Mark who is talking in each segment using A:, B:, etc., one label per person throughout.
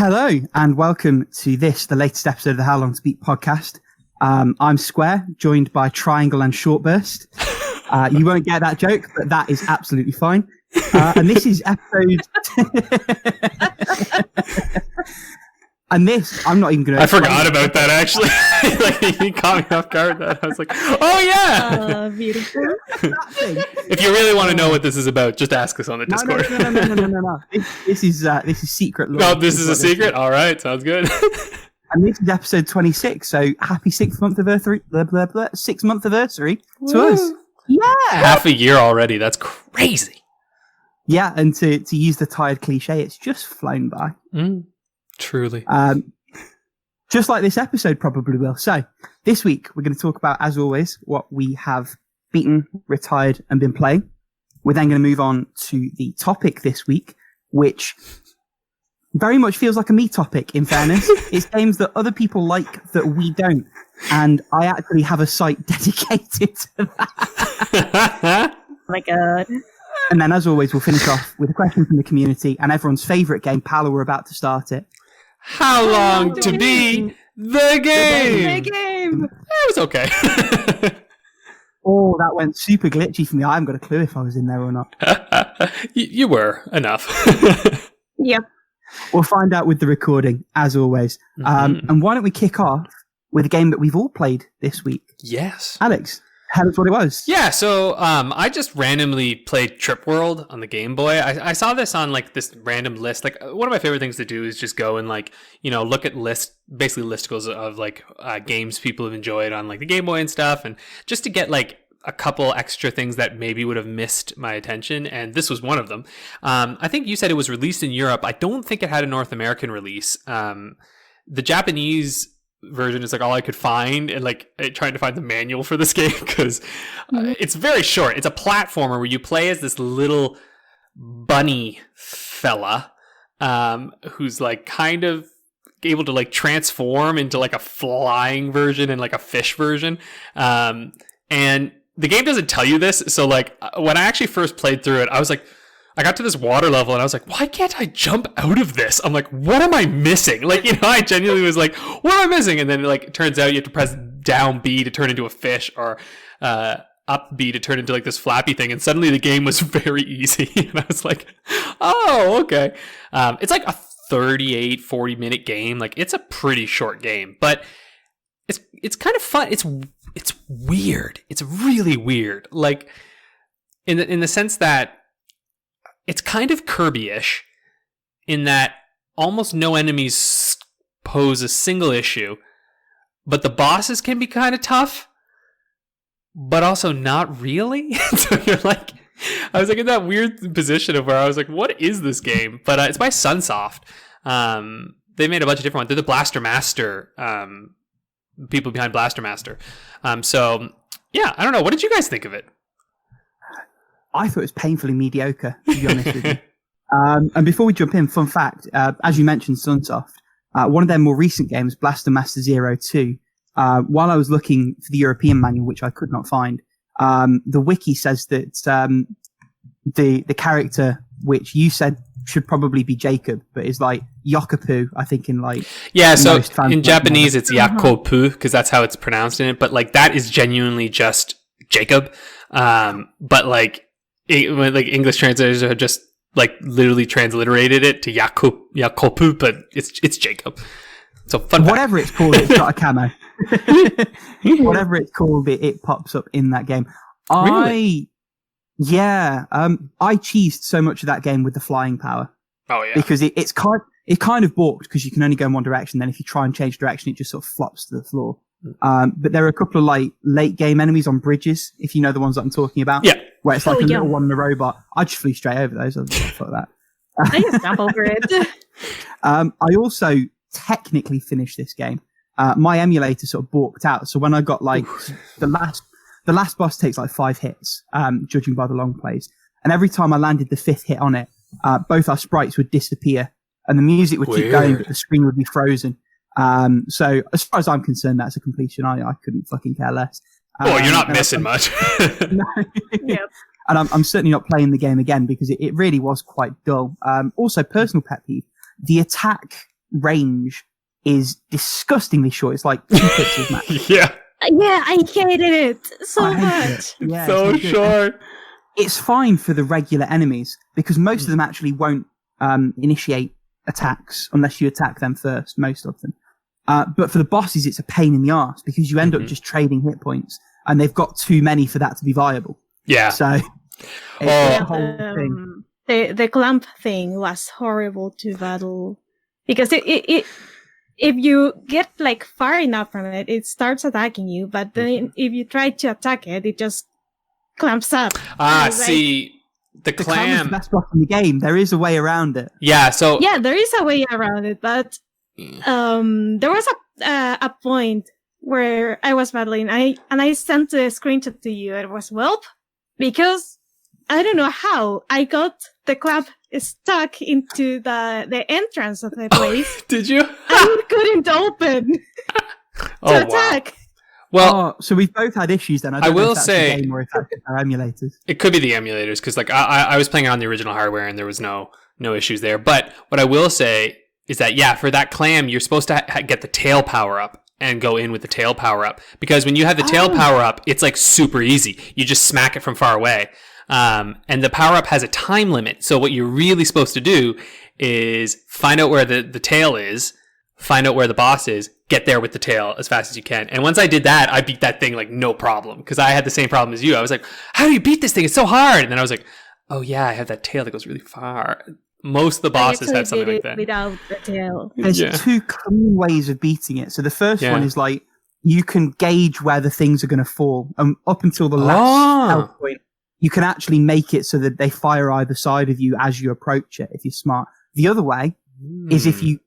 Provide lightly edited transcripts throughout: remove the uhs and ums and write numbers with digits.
A: Hello and welcome to the latest episode of the How Long to Beat podcast. I'm Square, joined by Triangle and Shortburst. You won't get that joke, but that is absolutely fine. And this is episode... And this, I'm not even going to...
B: I forgot about that, actually. Like, you caught me off guard. I was like, oh, yeah!
C: Beautiful.
B: If you really want to know what this is about, just ask us on the Discord.
A: No. This is secret lore.
B: No, this is a secret? All right, sounds good.
A: And this is episode 26, so happy 6th month anniversary, 6th month anniversary to us. Yeah!
B: Half a year already, that's crazy.
A: Yeah, and to use the tired cliche, it's just flown by.
B: Truly.
A: Just like this episode probably will. So, this week, we're going to talk about, as always, what we have beaten, retired, and been playing. We're then going to move on to the topic this week, which very much feels like a me topic, in fairness. It's games that other people like that we don't. And I actually have a site dedicated to that.
C: Oh my god.
A: And then, as always, we'll finish off with a question from the community and everyone's favourite game. Paula, we're about to start it.
B: How long to be the game?
C: The game.
B: It was okay.
A: Oh, that went super glitchy for me. I haven't got a clue if I was in there or not.
B: You were enough.
C: Yep.
A: We'll find out with the recording, as always. And why don't we kick off with a game that we've all played this week?
B: Yes.
A: Alex, tell us what it was.
B: Yeah, so I just randomly played Trip World on the Game Boy. I saw this on like this random list. Like one of my favorite things to do is just go and like, you know, look at basically listicles of like games people have enjoyed on like the Game Boy and stuff, and just to get like a couple extra things that maybe would have missed my attention, and this was one of them. I think you said it was released in Europe. I don't think it had a North American release. The Japanese version is like all I could find, and like trying to find the manual for this game because it's very short. It's a platformer where you play as this little bunny fella who's like kind of able to like transform into like a flying version and like a fish version, and the game doesn't tell you this. So like when I actually first played through it, I was like, I got to this water level and I was like, why can't I jump out of this? I'm like, what am I missing? Like, you know, I genuinely was like, what am I missing? And then like, it turns out you have to press down B to turn into a fish, or up B to turn into like this flappy thing. And suddenly the game was very easy. And I was like, oh, okay. It's like a 40 minute game. Like it's a pretty short game, but it's kind of fun. It's weird. It's really weird. Like in the sense that it's kind of Kirby-ish in that almost no enemies pose a single issue, but the bosses can be kind of tough, but also not really. So you're like, I was like in that weird position of where I was like, what is this game? But it's by Sunsoft. They made a bunch of different ones. They're the Blaster Master, people behind Blaster Master. So yeah, I don't know. What did you guys think of it?
A: I thought it was painfully mediocre, to be honest with you. And before we jump in, fun fact, as you mentioned, Sunsoft, one of their more recent games, Blaster Master Zero 2, while I was looking for the European manual, which I could not find, the wiki says that the character, which you said should probably be Jacob, but is like Yokopu, I think, in like...
B: Yeah, so in Japanese it's Yakopu, because that's how it's pronounced in it, but like that is genuinely just Jacob. But like... like English translators have just like literally transliterated it to Yakopu, but it's Jacob. So fun fact.
A: Whatever it's called, it's got a camo. Whatever it's called, it pops up in that game.
B: Really?
A: I cheesed so much of that game with the flying power.
B: Oh yeah,
A: because it kind of balked because you can only go in one direction. Then if you try and change direction, it just sort of flops to the floor. But there are a couple of like late game enemies on bridges, if you know the ones that I'm talking about.
B: Yeah.
A: Where it's like a little one in a robot. I just flew straight over those. I was like, fuck that.
C: I just jump over it.
A: I also technically finished this game. My emulator sort of balked out. So when I got like the last boss takes like 5 hits, judging by the long plays. And every time I landed the 5th hit on it, both our sprites would disappear and the music would keep going, but the screen would be frozen. So as far as I'm concerned, that's a completion. I couldn't fucking care less.
B: Oh, you're not missing much.
A: No. Yep. And I'm certainly not playing the game again because it really was quite dull. Also, personal pet peeve, the attack range is disgustingly short. It's like 2 pixels max.
B: Yeah.
C: Yeah, I hated it so
A: I hate
C: much.
A: it. Yeah,
B: So
A: it's not good.
B: short.
A: It's fine for the regular enemies because most of them actually won't initiate attacks unless you attack them first, most of them. But for the bosses, it's a pain in the arse because you end up just trading hit points and they've got too many for that to be viable.
B: Yeah.
A: So it's a whole thing.
C: The clamp thing was horrible to battle because it if you get like far enough from it, it starts attacking you. But then if you try to attack it, it just clamps up.
B: See, the
A: clam is the
B: clam.
A: best block in the game. There is a way around it.
B: Yeah, so
C: Yeah, there is a way around it, but there was a point where I was battling. I sent a screenshot to you. It was Welp because I don't know how I got the clamp stuck into the entrance of the place.
B: did you?
C: I couldn't open to attack.
B: Well,
A: So we've both had issues then. I
B: I
A: don't know
B: will
A: if that's
B: say-
A: the game or if that's our emulators.
B: it could be the emulators because like I was playing on the original hardware and there was no issues there. But what I will say is that yeah, for that clam, you're supposed to get the tail power up and go in with the tail power up because when you have the tail power up, it's like super easy. You just smack it from far away. And the power up has a time limit. So what you're really supposed to do is find out where the tail is, find out where the boss is, get there with the tail as fast as you can. And once I did that, I beat that thing like no problem because I had the same problem as you. I was like, how do you beat this thing? It's so hard. And then I was like, oh yeah, I have that tail that goes really far. Most of the bosses have something like that.
C: Without the tail.
A: There's two clean ways of beating it. So the first one is like you can gauge where the things are going to fall, and up until the last health point, you can actually make it so that they fire either side of you as you approach it. If you're smart. The other way is if you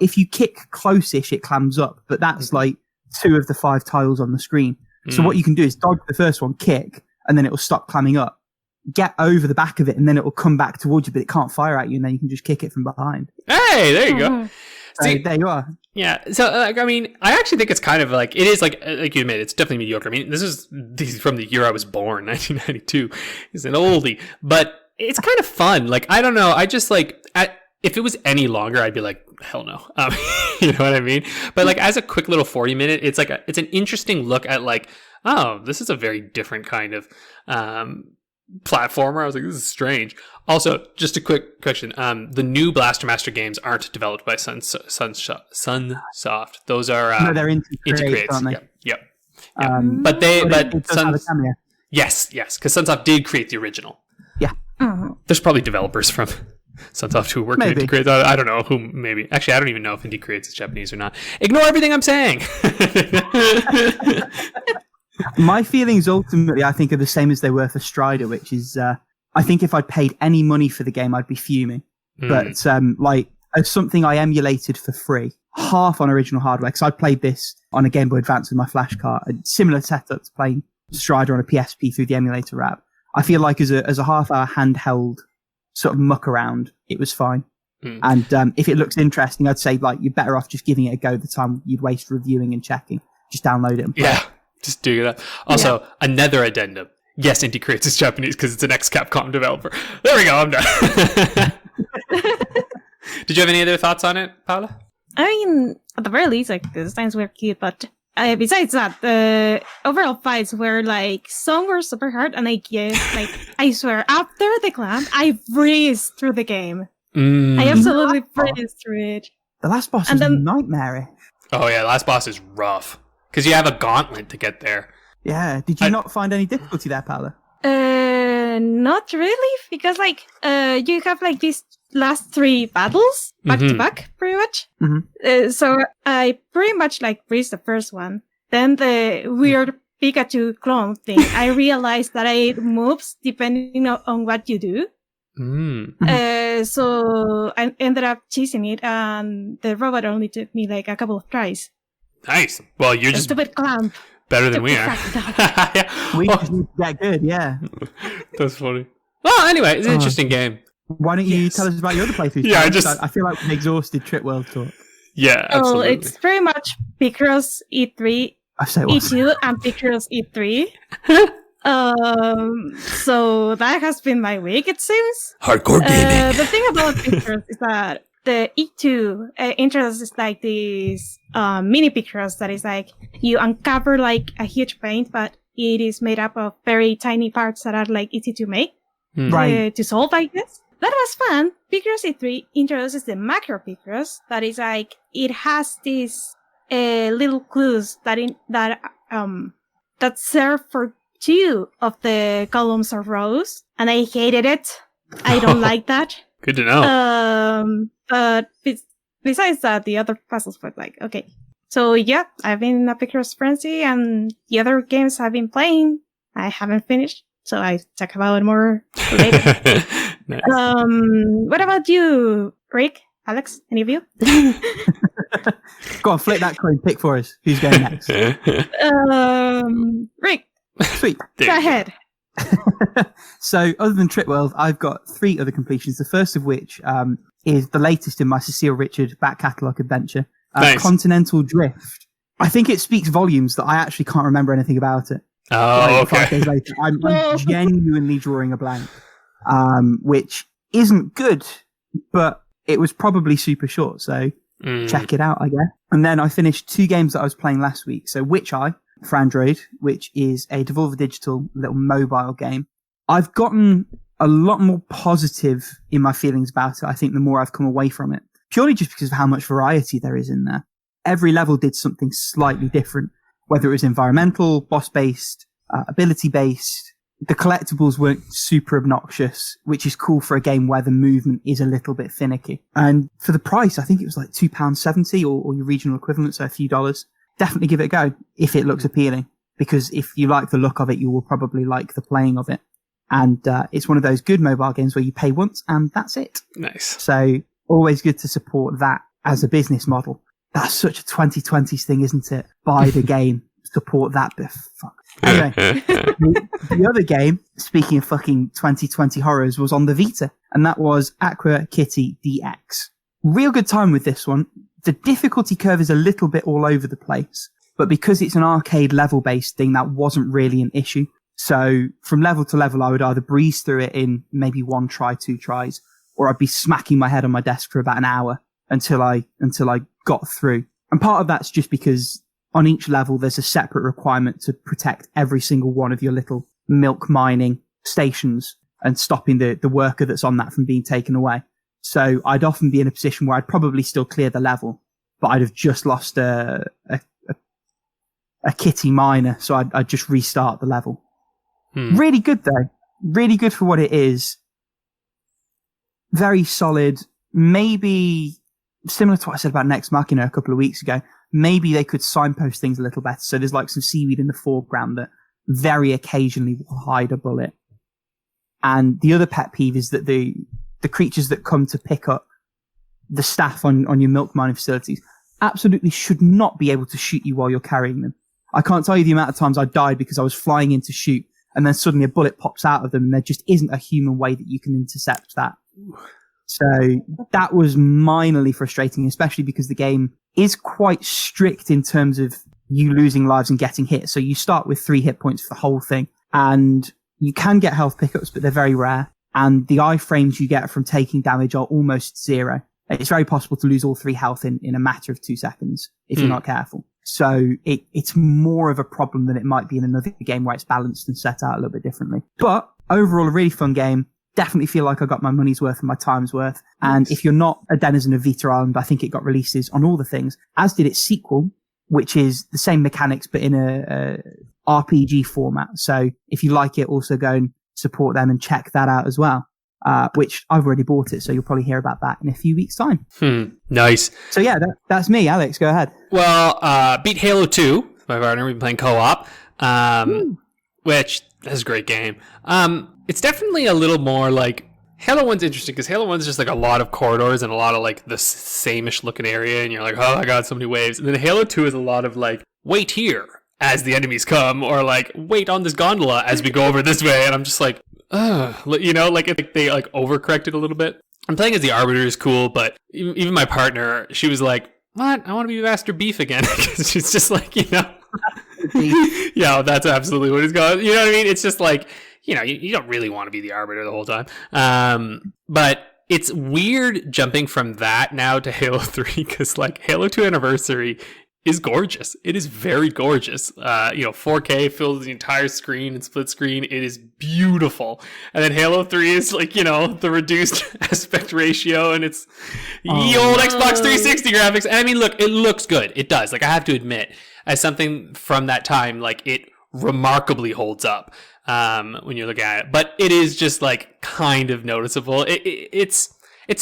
A: if you kick close-ish, it clams up, but that's like 2 of the 5 tiles on the screen. So what you can do is dodge the first one, kick, and then it will stop clamming up. Get over the back of it, and then it will come back towards you, but it can't fire at you, and then you can just kick it from behind.
B: Hey, there you go.
A: So
B: See,
A: there you are.
B: yeah. So, I mean, I actually think it's kind of like, it is like you admit, it's definitely mediocre. I mean, this is from the year I was born, 1992. It's an oldie, but it's kind of fun. Like, I don't know. I just like, if it was any longer, I'd be like, hell no. You know what I mean? But like, as a quick little 40-minute, it's like, it's an interesting look at like, oh, this is a very different kind of, platformer. I was like, this is strange. Also, just a quick question. The new Blaster Master games aren't developed by Sunsoft. Those are
A: No, they're
B: integrates.
A: aren't they?
B: Yep.
A: But
B: but
A: it does have a cameo.
B: yes, because Sunsoft did create the original.
A: Yeah.
B: There's probably developers from Sunsoft who work at Indie Creates. I don't know who. Maybe actually, I don't even know if Indie Creates is Japanese or not. Ignore everything I'm saying.
A: My feelings ultimately, I think, are the same as they were for Strider, which is, I think if I'd paid any money for the game, I'd be fuming. But like, as something I emulated for free, half on original hardware, because I played this on a Game Boy Advance with my flash card, a similar setup to playing Strider on a PSP through the emulator app. I feel like as a half-hour handheld sort of muck around, it was fine. And if it looks interesting, I'd say like you're better off just giving it a go the time you'd waste reviewing and checking. Just download it and play.
B: Just do that. Also, another addendum. Yes, Indie Creates is Japanese because it's an ex-Capcom developer. There we go. I'm done. Did you have any other thoughts on it, Paula?
C: I mean, at the very least, like, the designs were cute, but besides that, the overall fights were like, some were super hard, and I guess, like, I swear, after the clamp, I breezed through the game. I absolutely breezed through it.
A: The last boss is nightmare.
B: Oh yeah, the last boss is rough. Because you have a gauntlet to get there.
A: Yeah. Did you not find any difficulty there, Paula?
C: Not really, because like you have like these last 3 battles back to back, pretty much. So I pretty much like breezed the first one. Then the weird Pikachu clone thing. I realized that it moves depending on what you do. So I ended up cheesing it, and the robot only took me like a couple of tries.
B: Nice. Well, you're just
C: stupid clamp.
B: Better than we are.
A: We just need to get good, yeah.
B: That's funny. Well, anyway, it's an interesting game.
A: Why don't you tell us about your other playthroughs?
B: Yeah,
A: I feel like we've exhausted Trip World talk.
B: Yeah, absolutely.
C: Well, it's pretty much Picross E3, E2, and Picross E3. So that has been my week, it seems.
B: Hardcore gaming.
C: The thing about Picross is that the E2 introduces like this mini Picross that is like you uncover like a huge paint, but it is made up of very tiny parts that are like easy to make, to solve, I guess. That was fun. Picross E3 introduces the macro Picross that is like, it has these little clues that serve for 2 of the columns or rows, and I hated it. I don't like that.
B: Good to know.
C: But besides that, the other puzzles were like, okay. So yeah, I've been in a Picross frenzy, and the other games I've been playing, I haven't finished. So I talk about it more later.
B: Nice.
C: What about you, Rick? Alex? Any of you?
A: Go on, flip that coin, pick for us. Who's going next?
C: Rick.
A: Sweet.
C: Go ahead.
A: So, other than Trip World, I've got 3 other completions. The first of which is the latest in my Cecile Richard back catalogue adventure,
B: Nice.
A: Continental Drift. I think it speaks volumes that I actually can't remember anything about it.
B: Oh,
A: Like, 5
B: okay.
A: days later, I'm genuinely drawing a blank, which isn't good, but it was probably super short, so check it out, I guess. And then I finished 2 games that I was playing last week. So Witch Eye for Android, which is a Devolver Digital little mobile game. I've gotten a lot more positive in my feelings about it, I think, the more I've come away from it, purely just because of how much variety there is in there. Every level did something slightly different, whether it was environmental, boss-based, ability-based. The collectibles weren't super obnoxious, which is cool for a game where the movement is a little bit finicky. And for the price, I think it was like £2.70 or your regional equivalent, so a few dollars. Definitely give it a go if it looks appealing, because if you like the look of it, you will probably like the playing of it. And it's one of those good mobile games where you pay once and that's it.
B: Nice.
A: So always good to support that as a business model. That's such a 2020s thing, isn't it? Buy the game, support that. Fuck. Anyway, the other game, speaking of fucking 2020 horrors, was on the Vita, and that was Aqua Kitty DX. Real good time with this one. The difficulty curve is a little bit all over the place, but because it's an arcade level-based thing, that wasn't really an issue. So from level to level, I would either breeze through it in maybe 1 try, 2 tries, or I'd be smacking my head on my desk for about an hour until I got through. And part of that's just because on each level, there's a separate requirement to protect every single one of your little milk mining stations and stopping the worker that's on that from being taken away. So I'd often be in a position where I'd probably still clear the level, but I'd have just lost a kitty miner. So I'd just restart the level. Really good though. Really good for what it is. Very solid. Maybe similar to what I said about Next Machina a couple of weeks ago. Maybe they could signpost things a little better. So there's like some seaweed in the foreground that very occasionally will hide a bullet. And the other pet peeve is that the creatures that come to pick up the staff on your milk mining facilities absolutely should not be able to shoot you while you're carrying them. I can't tell you the amount of times I died because I was flying in to shoot and then suddenly a bullet pops out of them and there just isn't a human way that you can intercept that. So that was minorly frustrating, especially because the game is quite strict in terms of you losing lives and getting hit. So you start with 3 hit points for the whole thing, and you can get health pickups, but they're very rare. And the iframes you get from taking damage are almost 0. It's very possible to lose all 3 health in a matter of 2 seconds if you're not careful. So it's more of a problem than it might be in another game where it's balanced and set out a little bit differently. But overall, a really fun game. Definitely feel like I got my money's worth and my time's worth. And if you're not a denizen of Vita Island, I think it got releases on all the things, as did its sequel, which is the same mechanics, but in a RPG format. So if you like it, also go and support them and check that out as well. Which I've already bought it. So you'll probably hear about that in a few weeks' time.
B: Nice.
A: So yeah, that's me. Alex, go ahead.
B: Well, beat Halo 2, my partner. We've been playing co-op, which is a great game. It's definitely a little more like Halo 1's interesting because Halo 1's just like a lot of corridors and a lot of like the same-ish looking area, and you're like, oh my god, so many waves. And then Halo 2 is a lot of like, wait here as the enemies come, or like, wait on this gondola as we go over this way. And I'm just like, you know, like they like overcorrected a little bit. I'm playing as the Arbiter is cool, but even my partner, she was like, what? I want to be Master Beef again. Because she's just like, you know, yeah, that's absolutely what it's called. You know what I mean? It's just like, you know, you don't really want to be the Arbiter the whole time. But it's weird jumping from that now to Halo 3 because like Halo 2 Anniversary is gorgeous. It is very gorgeous. 4K fills the entire screen and split screen. It is beautiful. And then Halo 3 is like, the reduced aspect ratio and it's ye old Xbox 360 graphics. And I mean, look, it looks good. It does. Like I have to admit, as something from that time, like it remarkably holds up when you look at it. But it is just like kind of noticeable. It's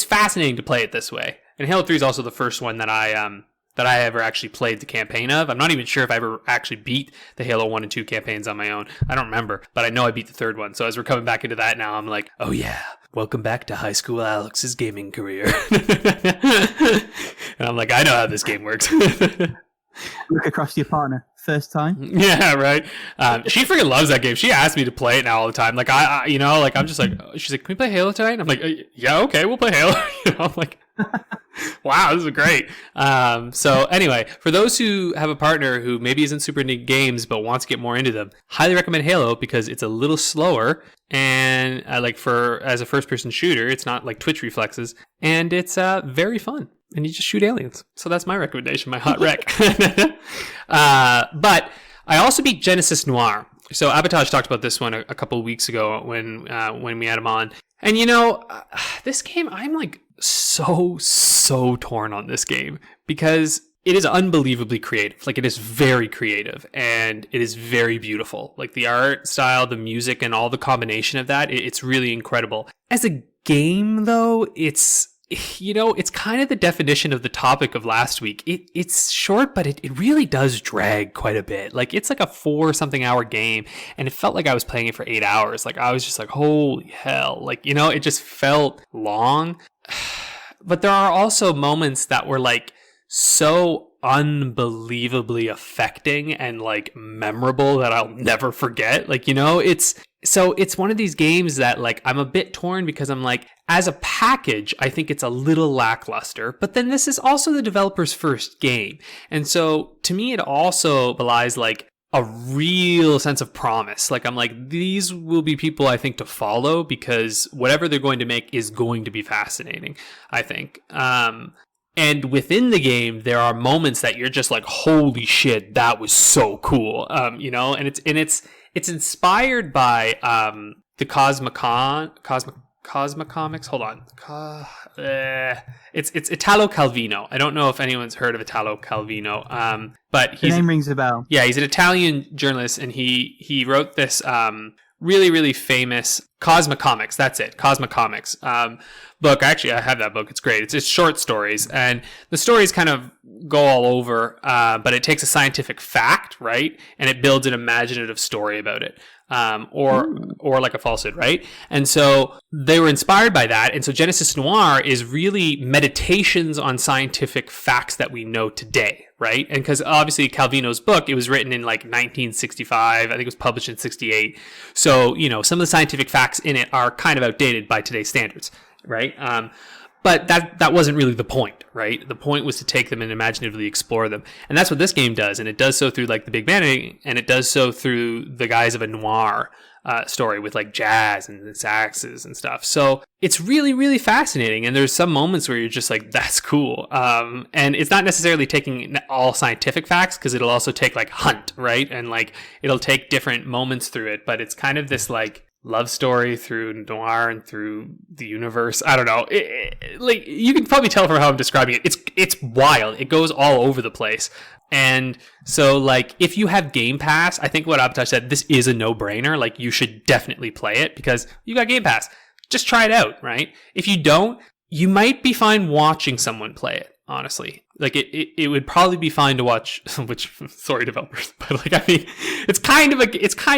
B: fascinating to play it this way. And Halo 3 is also the first one that I ever actually played the campaign of. I'm not even sure if I ever actually beat the Halo 1 and 2 campaigns on my own. I don't remember, but I know I beat the third one. So as we're coming back into that now, I'm like, oh yeah, welcome back to high school Alex's gaming career. And I'm like, I know how this game works.
A: Look across to your partner. First time.
B: Yeah, right. She freaking loves that game. She asks me to play it now all the time. Like I'm just like, she's like, can we play Halo tonight? And I'm like, yeah, okay, we'll play Halo. I'm like, wow, this is great. So anyway, for those who have a partner who maybe isn't super into games but wants to get more into them, highly recommend Halo because it's a little slower and as a first-person shooter, it's not like Twitch reflexes, and it's very fun. And you just shoot aliens. So that's my recommendation, my hot rec. But I also beat Genesis Noir. So Abatage talked about this one a couple of weeks ago when we had him on. And this game, I'm like so torn on this game because it is unbelievably creative. Like it is very creative and it is very beautiful. Like the art style, the music, and all the combination of that, it's really incredible. As a game, though, it's kind of the definition of the topic of last week. It's short, but it really does drag quite a bit. Like it's like a 4-something hour game, and it felt like I was playing it for 8 hours. Like I was just like, holy hell. Like, it just felt long. But there are also moments that were like so unbelievably affecting and like memorable that I'll never forget. Like, it's one of these games that like I'm a bit torn because I'm like, as a package, I think it's a little lackluster, but then this is also the developer's first game. And so to me, it also belies like a real sense of promise. Like I'm like, these will be people I think to follow because whatever they're going to make is going to be fascinating, I think. And within the game, there are moments that you're just like, holy shit, that was so cool. And it's inspired by the Cosmocomics. Hold on. It's Italo Calvino. I don't know if anyone's heard of Italo Calvino. But
A: the name rings a bell.
B: Yeah, he's an Italian journalist, and he wrote this really, really famous Cosmocomics. That's it, Cosmocomics book. Actually, I have that book. It's great. It's short stories, and the stories kind of go all over, but it takes a scientific fact, right, and it builds an imaginative story about it. Or like a falsehood, right? And so they were inspired by that. And so Genesis Noir is really meditations on scientific facts that we know today, right? And because obviously Calvino's book, it was written in like 1965. I think it was published in 68. So, some of the scientific facts in it are kind of outdated by today's standards, right? But that wasn't really the point, right? The point was to take them and imaginatively explore them. And that's what this game does. And it does so through like the big band, and it does so through the guise of a noir story with like jazz and the saxes and stuff. So it's really, really fascinating. And there's some moments where you're just like, that's cool. And it's not necessarily taking all scientific facts, because it'll also take like Hunt, right? And like it'll take different moments through it. But it's kind of this like love story through noir and through the universe. I don't know. Like you can probably tell from how I'm describing it. It's wild. It goes all over the place. And so like if you have Game Pass, I think what Abtash said, this is a no-brainer. Like you should definitely play it because you got Game Pass. Just try it out, right? If you don't, you might be fine watching someone play it. Honestly, like it would probably be fine to watch. Which, sorry, developers, but like I mean, it's kind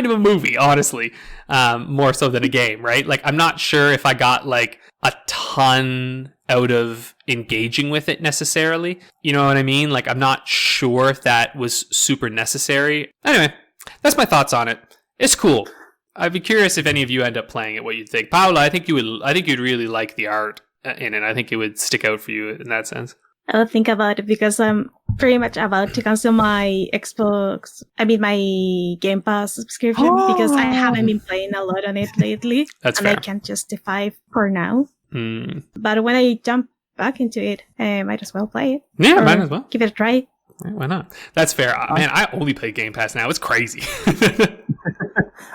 B: of a movie, honestly, more so than a game, right? Like I'm not sure if I got like a ton out of engaging with it necessarily. You know what I mean? Like I'm not sure if that was super necessary. Anyway, that's my thoughts on it. It's cool. I'd be curious if any of you end up playing it, what you'd think. Paula, I think you'd really like the art in it. I think it would stick out for you in that sense.
C: I'll think about it because I'm pretty much about to cancel my my Game Pass subscription because I haven't been playing a lot on it lately.
B: That's
C: and
B: fair.
C: I can't justify for now. But when I jump back into it, I might as well play it.
B: Yeah, might as well.
C: Give it a try.
B: Yeah, why not? That's fair. Man, I only play Game Pass now. It's crazy.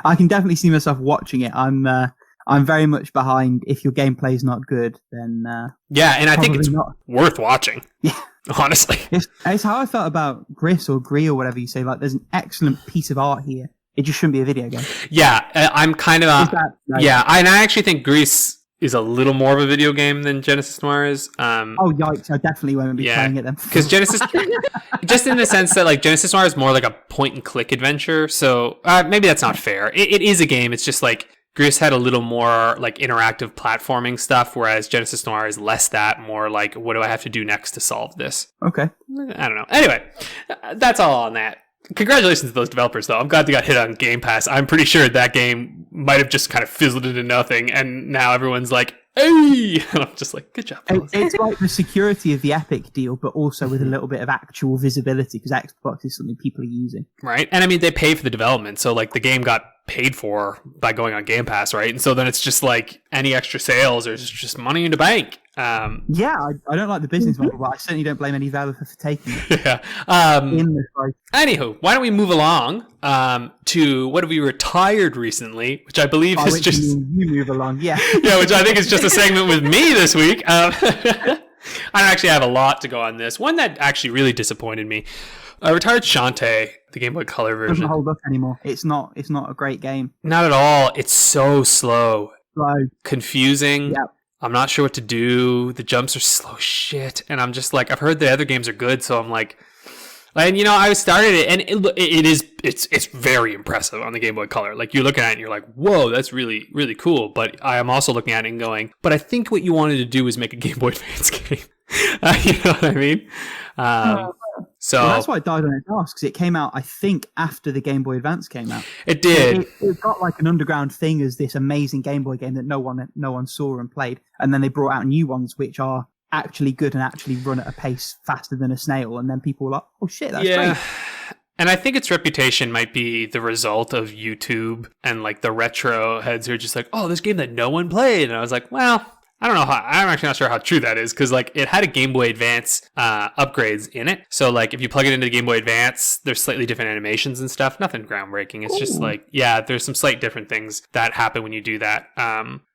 A: I can definitely see myself watching it. I'm very much behind. If your gameplay is not good, then
B: yeah, and I think it's
A: not
B: worth watching.
A: Yeah,
B: honestly,
A: it's how I felt about Gris or Gree or whatever you say. Like, there's an excellent piece of art here. It just shouldn't be a video game.
B: Yeah, I'm kind of yeah, and I actually think Greece is a little more of a video game than Genesis Noir is.
A: Oh yikes! I definitely won't be playing it then.
B: Because Genesis, just in the sense that like Genesis Noir is more like a point and click adventure. So maybe that's not fair. It is a game. It's just like Gris had a little more like interactive platforming stuff, whereas Genesis Noir is less that, more like, what do I have to do next to solve this?
A: Okay.
B: I don't know. Anyway, that's all on that. Congratulations to those developers, though. I'm glad they got hit on Game Pass. I'm pretty sure that game might have just kind of fizzled into nothing, and now everyone's like, hey! And I'm just like, good job.
A: It's like the security of the Epic deal, but also with a little bit of actual visibility, because Xbox is something people are using.
B: Right? And I mean, they pay for the development, so like the game got paid for by going on Game Pass, right? And so then it's just like any extra sales or just money in the bank.
A: Yeah, I don't like the business model, but I certainly don't blame any developer for taking it.
B: Yeah. Anywho, why don't we move along to what have we retired recently, which I believe is just
A: you move along, yeah.
B: Yeah, which I think is just a segment with me this week. I actually have a lot to go on this. One that actually really disappointed me. I retired Shantae, the Game Boy Color version.
A: It doesn't hold up anymore. It's not a great game.
B: Not at all. It's so slow.
A: Slow.
B: Confusing.
A: Yep.
B: I'm not sure what to do. The jumps are slow shit. And I'm just like, I've heard the other games are good, so I'm like, and you know, I started it, and it's very impressive on the Game Boy Color. Like, you're looking at it and you're like, whoa, that's really, really cool. But I am also looking at it and going, but I think what you wanted to do was make a Game Boy Advance game. You know what I mean? So
A: that's why it died on its arse, because it came out, I think, after the Game Boy Advance came out.
B: It did.
A: It got like an underground thing as this amazing Game Boy game that no one saw and played, and then they brought out new ones which are actually good and actually run at a pace faster than a snail, and then people were like, oh shit, that's great.
B: And I think its reputation might be the result of YouTube and like the retro heads who are just like, oh, this game that no one played. And I was like, well, I don't know I'm actually not sure how true that is, because like it had a Game Boy Advance upgrades in it. So like if you plug it into the Game Boy Advance, there's slightly different animations and stuff. Nothing groundbreaking. It's just like, yeah, there's some slight different things that happen when you do that.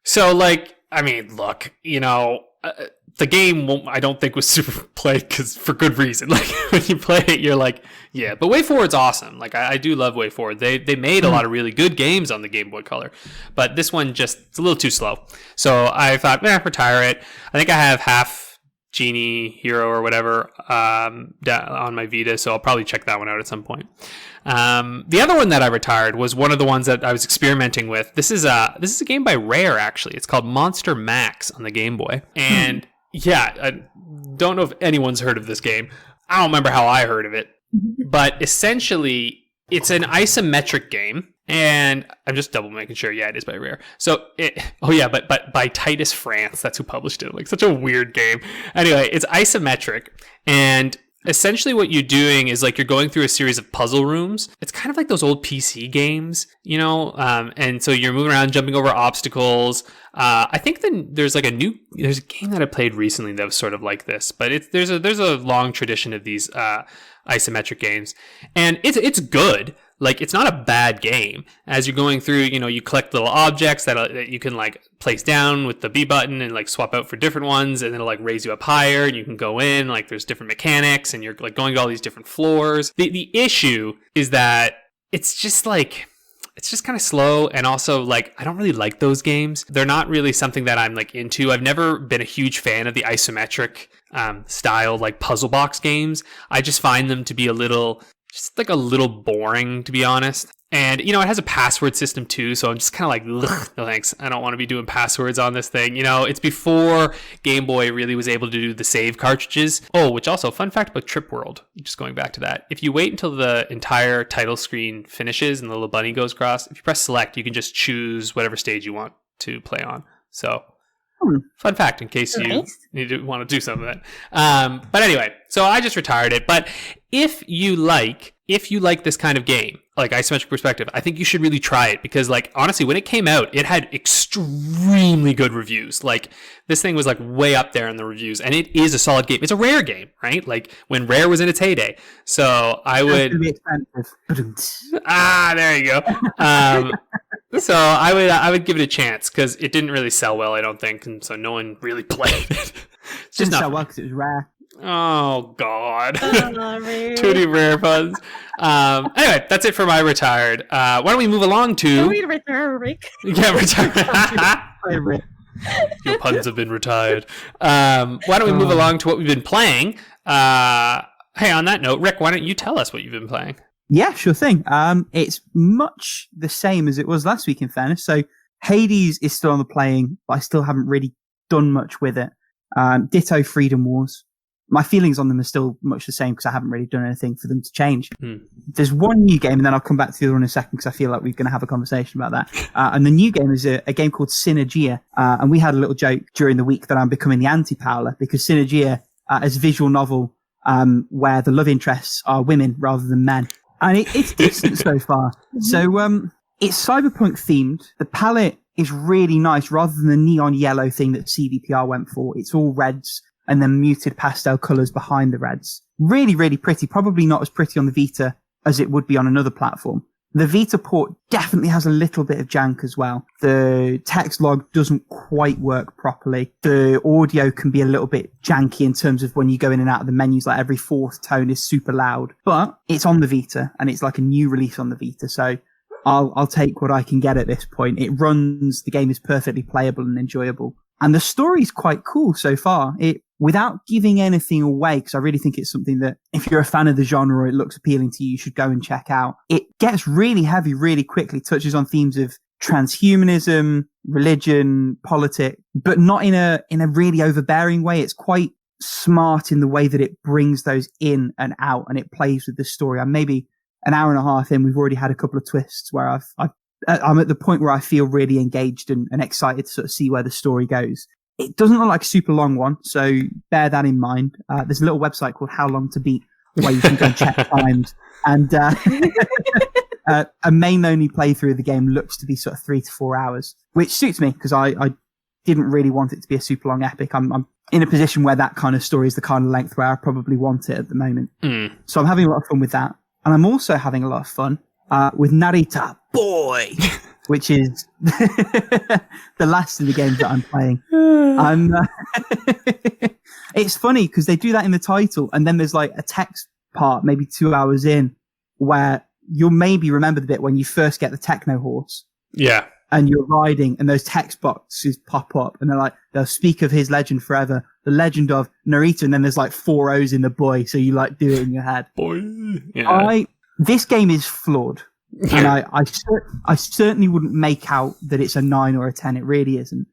B: So like, I mean, look, you know, the game I don't think was super played, because for good reason. Like when you play it, you're like, yeah. But Way Forward's awesome. Like I do love Way Forward. They made a lot of really good games on the Game Boy Color, but this one it's a little too slow. So I thought, retire it. I think I have half Genie Hero or whatever on my Vita, so I'll probably check that one out at some point. The other one that I retired was one of the ones that I was experimenting with. This is a game by Rare, actually. It's called Monster Max on the Game Boy, and yeah, I don't know if anyone's heard of this game. I don't remember how I heard of it, but essentially it's an isometric game, and I'm just double making sure. Yeah, it is by Rare. So but by Titus France, that's who published it. Like, such a weird game. Anyway, it's isometric, and essentially what you're doing is like you're going through a series of puzzle rooms. It's kind of like those old PC games, you know, and so you're moving around, jumping over obstacles. I think there's a game that I played recently that was sort of like this, but there's a long tradition of these isometric games, and it's good. Like, it's not a bad game. As you're going through, you know, you collect little objects that you can like place down with the B button and like swap out for different ones, and it'll like raise you up higher, and you can go in, like there's different mechanics, and you're like going to all these different floors. The issue is that it's just kind of slow, and also like I don't really like those games. They're not really something that I'm like into. I've never been a huge fan of the isometric style like puzzle box games. I just find them to be a little boring, to be honest. And, you know, it has a password system too, so I'm just kind of like, ugh, no thanks. I don't want to be doing passwords on this thing. You know, it's before Game Boy really was able to do the save cartridges. Oh, which also, fun fact about Trip World, just going back to that. If you wait until the entire title screen finishes and the little bunny goes across, if you press select, you can just choose whatever stage you want to play on. So Fun fact, in case you need to want to do some of that. But anyway, so I just retired it. But if you like this kind of game, like isometric perspective, I think you should really try it because, like, honestly, when it came out, it had extremely good reviews. Like, this thing was like way up there in the reviews, and it is a solid game. It's a Rare game, right? Like when Rare was in its heyday. So I would.
A: It's gonna be expensive.
B: There you go. So I would give it a chance because it didn't really sell well, I don't think, and so no one really played it.
A: It's just sell well because it was rare.
B: Oh God,
C: Really?
B: Too many rare puns. Anyway, that's it for my retired. Why don't we move along to?
C: Can we retire, Rick?
B: Yeah, retired. Your puns have been retired. Why don't we move along to what we've been playing? Hey, on that note, Rick, why don't you tell us what you've been playing?
A: Yeah, sure thing. It's much the same as it was last week, in fairness. So Hades is still on the playing, but I still haven't really done much with it. Ditto Freedom Wars. My feelings on them are still much the same because I haven't really done anything for them to change. There's one new game, and then I'll come back to the other one in a second because I feel like we're going to have a conversation about that. And the new game is a game called Synergia. And we had a little joke during the week that I'm becoming the anti-Paula because Synergia is a visual novel where the love interests are women rather than men. And it's decent so far. So it's cyberpunk themed. The palette is really nice rather than the neon yellow thing that CDPR went for. It's all reds and then muted pastel colours behind the reds. Really, really pretty. Probably not as pretty on the Vita as it would be on another platform. The Vita port definitely has a little bit of jank as well. The text log doesn't quite work properly. The audio can be a little bit janky in terms of when you go in and out of the menus, like every fourth tone is super loud. But it's on the Vita and it's like a new release on the Vita. So I'll take what I can get at this point. It runs, the game is perfectly playable and enjoyable. And the story's quite cool so far. Without giving anything away, because I really think it's something that if you're a fan of the genre or it looks appealing to you, you should go and check out. It gets really heavy really quickly, touches on themes of transhumanism, religion, politics, but not in a really overbearing way. It's quite smart in the way that it brings those in and out and it plays with the story. I'm maybe an hour and a half in, we've already had a couple of twists where I'm at the point where I feel really engaged and excited to sort of see where the story goes. It doesn't look like a super long one, so bear that in mind. There's a little website called How Long to Beat where you can go and check times. And a main-only playthrough of the game looks to be sort of 3 to 4 hours, which suits me because I didn't really want it to be a super long epic. I'm in a position where that kind of story is the kind of length where I probably want it at the moment. So I'm having a lot of fun with that. And I'm also having a lot of fun with Narita Boy, which is the last of the games that I'm playing. It's funny because they do that in the title, and then there's like a text part, maybe 2 hours in, where you'll maybe remember the bit when you first get the techno horse.
B: Yeah.
A: And you're riding, and those text boxes pop up, and they'll speak of his legend forever, the legend of Narita, and then there's like 4 O's in the boy, so you like do it in your head.
B: Boy. Yeah.
A: This game is flawed. And I certainly wouldn't make out that it's a 9 or a 10. It really isn't.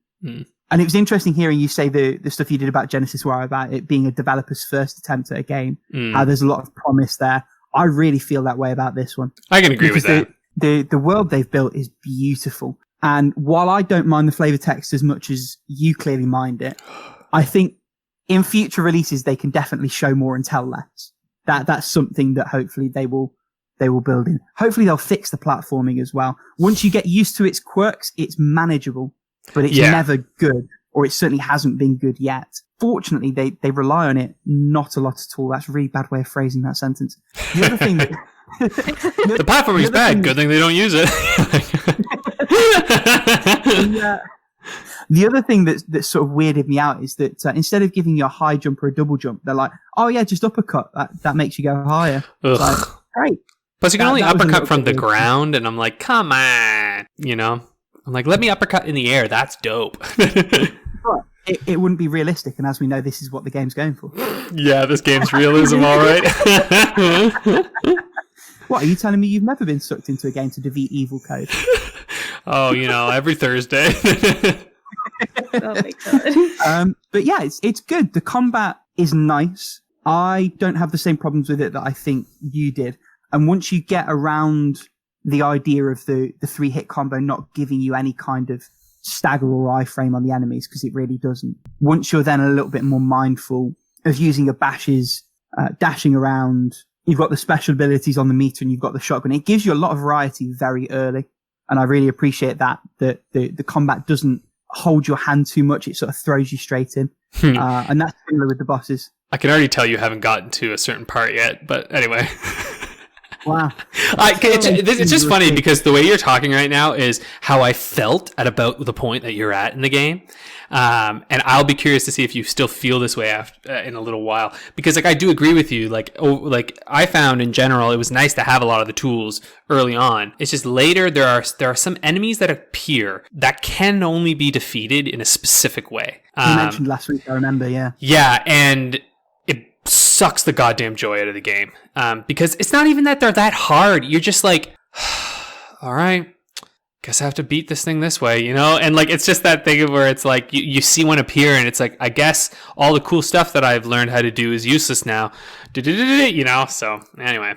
A: And it was interesting hearing you say the stuff you did about Genesis War, about it being a developer's first attempt at a game. How there's a lot of promise there. I really feel that way about this one.
B: I can agree with that.
A: The world they've built is beautiful. And while I don't mind the flavor text as much as you clearly mind it, I think in future releases they can definitely show more and tell less. That's something that hopefully they will build in. Hopefully they'll fix the platforming as well. Once you get used to its quirks, it's manageable, but it's never good, or it certainly hasn't been good yet. Fortunately, they rely on it not a lot at all. That's a really bad way of phrasing that sentence. The other thing that...
B: the platform is bad. Good thing they don't use it.
A: The other thing that sort of weirded me out is that instead of giving you a high jump or a double jump, they're like, oh yeah, just uppercut. That makes you go higher. Like, great.
B: Plus, you can only uppercut from the ground, and I'm like, come on, I'm like, let me uppercut in the air. That's dope.
A: But it wouldn't be realistic, and as we know, this is what the game's going for.
B: Yeah, this game's realism, all right.
A: What, are you telling me you've never been sucked into a game to defeat evil code?
B: Oh, every Thursday.
C: Oh my God.
A: But yeah, it's good. The combat is nice. I don't have the same problems with it that I think you did. And once you get around the idea of the 3-hit combo not giving you any kind of stagger or iframe on the enemies, because it really doesn't. Once you're then a little bit more mindful of using your bashes, dashing around, you've got the special abilities on the meter and you've got the shotgun. It gives you a lot of variety very early. And I really appreciate that the combat doesn't hold your hand too much. It sort of throws you straight in. And that's similar with the bosses.
B: I can already tell you haven't gotten to a certain part yet, but anyway.
A: Wow.
B: It's just funny because the way you're talking right now is how I felt at about the point that you're at in the game. And I'll be curious to see if you still feel this way after, in a little while, because like I do agree with you. Like I found in general, it was nice to have a lot of the tools early on. It's just later there are some enemies that appear that can only be defeated in a specific way.
A: You mentioned last week, I remember, yeah.
B: Yeah, and it sucks the goddamn joy out of the game. Because it's not even that they're that hard. You're just like, all right, guess I have to beat this thing this way, you know? And like, it's just that thing where it's like, you see one appear and it's like, I guess all the cool stuff that I've learned how to do is useless now. You know? So anyway.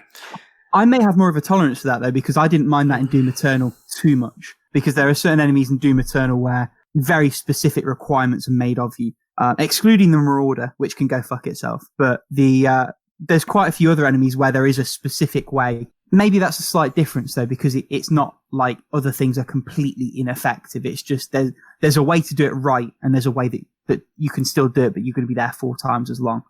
A: I may have more of a tolerance to that though, because I didn't mind that in Doom Eternal too much, because there are certain enemies in Doom Eternal where very specific requirements are made of you, excluding the Marauder, which can go fuck itself. But there's quite a few other enemies where there is a specific way. Maybe that's a slight difference though, because it's not like other things are completely ineffective. It's just there's a way to do it right, and there's a way that you can still do it, but you're going to be there 4 times as long.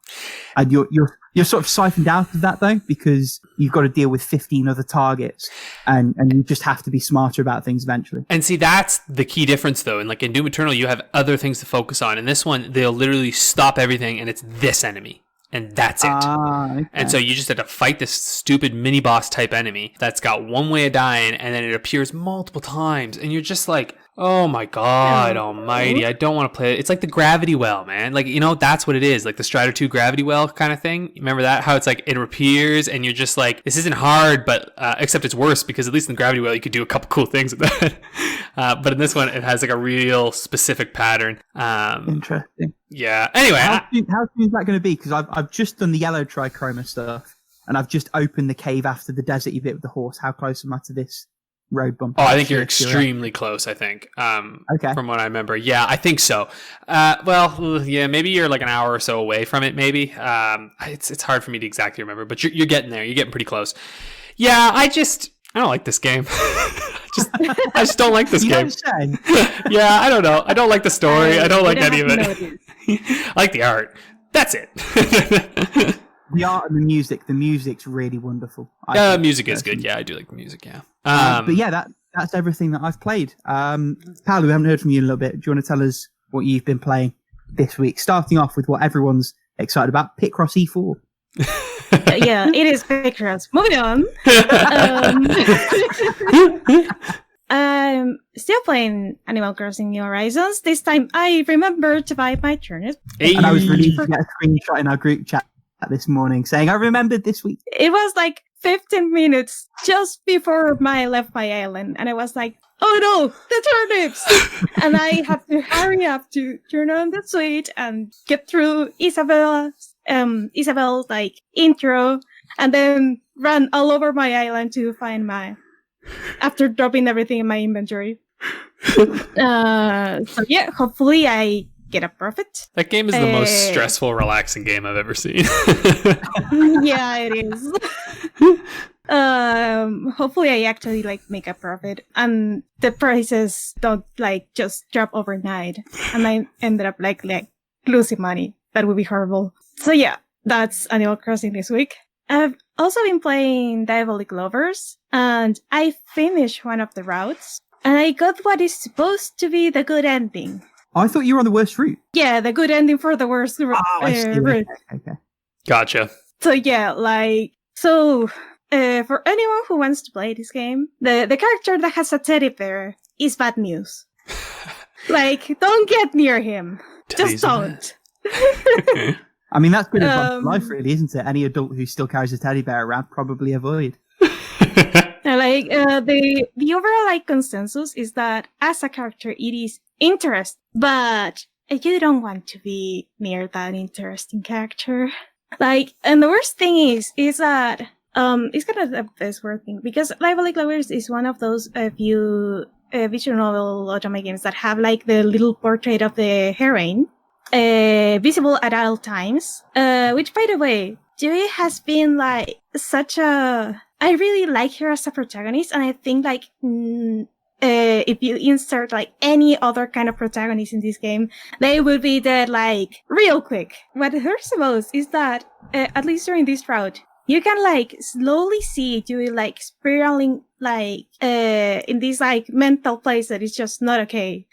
A: And you're sort of siphoned out of that though, because you've got to deal with 15 other targets, and you just have to be smarter about things eventually.
B: And see, that's the key difference though. And like in Doom Eternal, you have other things to focus on. In this one, they'll literally stop everything and it's this enemy. And that's it. Okay. And so you just had to fight this stupid mini boss type enemy that's got one way of dying, and then it appears multiple times, and you're just like, oh my god almighty, I don't want to play it. It's like the gravity well, man. Like, you know, that's what it is. Like the Strider 2 gravity well kind of thing. Remember that? How it's like it appears and you're just like, this isn't hard, but except it's worse, because at least in the gravity well you could do a couple cool things with that. But in this one it has like a real specific pattern.
A: Interesting.
B: Yeah. Anyway,
A: how soon is that going to be? Because I've just done the yellow trichroma stuff, and I've just opened the cave after the desert bit with the horse. How close am I to this road bump?
B: Oh, I think you're extremely close, I think. Okay. From what I remember. Yeah, I think so. Well, yeah, maybe you're like an hour or so away from it, maybe. It's hard for me to exactly remember, but you're getting there. You're getting pretty close. Yeah, I don't like this game. I just don't like this game. Yeah, I don't know. I don't like the story. I don't like any of it. I like the art. That's it.
A: The art and the music. The music's really wonderful.
B: The music is good. Yeah, I do like the music. Yeah.
A: But yeah, that's everything that I've played. Paula, we haven't heard from you in a little bit. Do you want to tell us what you've been playing this week? Starting off with what everyone's excited about, Picross E4.
C: Yeah, it is Picross. Moving on. I'm still playing Animal Crossing New Horizons. This time I remembered to buy my turnip.
A: And I was relieved to get a screenshot in our group chat this morning saying I remembered this week.
C: It was like 15 minutes just before I left my island, and I was like, oh no, the turnips! And I have to hurry up to turn on the switch and get through Isabel's like intro, and then run all over my island to find after dropping everything in my inventory. So yeah, hopefully I get a profit.
B: That game is the most stressful, relaxing game I've ever seen.
C: Yeah, it is. Hopefully I actually like make a profit and the prices don't like just drop overnight and I ended up like losing money. That would be horrible. So yeah, that's Animal Crossing this week. I've also been playing Diabolik Lovers, and I finished one of the routes, and I got what is supposed to be the good ending.
A: I thought you were on the worst route.
C: Yeah, the good ending for the worst route.
A: Okay.
B: Gotcha.
C: So yeah, for anyone who wants to play this game, the character that has a teddy bear is bad news. Like, don't get near him. Just don't.
A: I mean, that's good advice for life, really, isn't it? Any adult who still carries a teddy bear around probably avoid.
C: The overall consensus is that as a character, it is interesting, but you don't want to be near that interesting character. And the worst thing is that it's kind of the best word thing, because Diabolik Lovers is one of those visual novel otome games that have like the little portrait of the heroine visible at all times. Which, by the way, Dewey has been like such a... I really like her as a protagonist, and I think like if you insert like any other kind of protagonist in this game, they would be dead like real quick. What hurts the most is that at least during this route, you can like slowly see Dewey like spiraling like in this like mental place that is just not okay.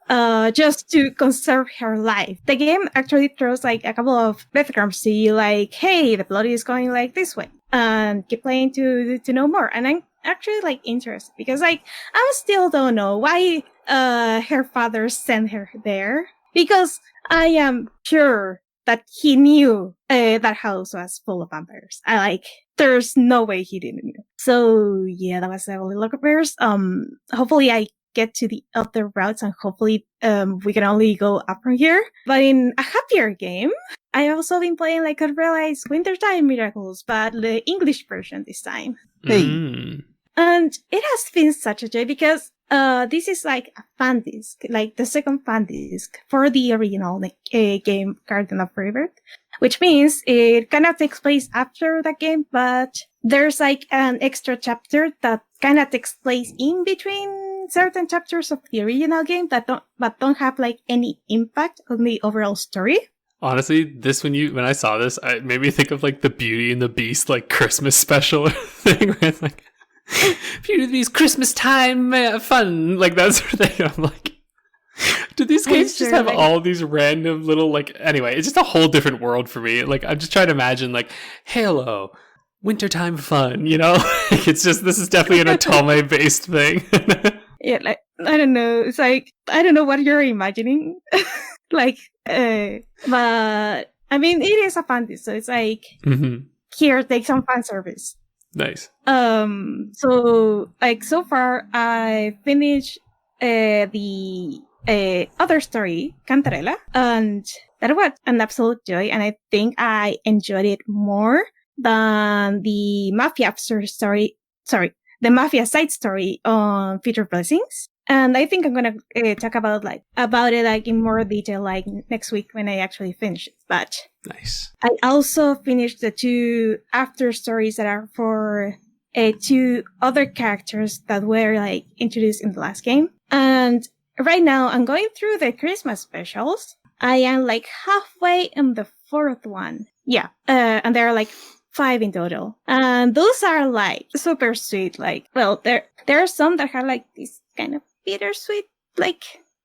C: Just to conserve her life. The game actually throws like a couple of breadcrumbs to you, like, hey, the plot is going like this way, and keep playing to know more. And I'm actually like interested because like I still don't know why her father sent her there, because I am sure that he knew that house was full of vampires. There's no way he didn't know. So yeah, that was a little look hopefully I get to the other routes, and hopefully we can only go up from here. But in a happier game, I also been playing like Unrealized Wintertide Miracles, but the English version this time.
A: Hey.
C: And it has been such a joy because this is like a fan disc, like the second fan disc for the original game Garden of Rebirth, which means it kind of takes place after the game, but there's like an extra chapter that kind of takes place in between certain chapters of the original game that don't have like any impact on the overall story.
B: Honestly, when I saw this, it made me think of like the Beauty and the Beast like Christmas special thing, where it's like Beauty and the Beast Christmas time fun, like that sort of thing. I'm like, do these games just have all these random little like? Anyway, it's just a whole different world for me. Like I'm just trying to imagine like Halo, wintertime fun. You know, it's just this is definitely an Otome based thing.
C: Yeah, like, I don't know. It's like, I don't know what you're imagining. Like, but, I mean, it is a fantasy, so it's like, here, take some fan service.
B: Nice.
C: So, like, so far, I finished, the, other story, Cantarella, and that was an absolute joy, and I think I enjoyed it more than the Mafia story, the Mafia side story on Future Blessings. And I think I'm gonna talk about it like in more detail like next week when I actually finish it. But
B: nice.
C: I also finished the 2 after stories that are for 2 other characters that were like introduced in the last game. And right now I'm going through the Christmas specials. I am like halfway in the 4th one. Yeah. And there are like 5 in total. And those are like super sweet. Like, well, there are some that have like this kind of bittersweet like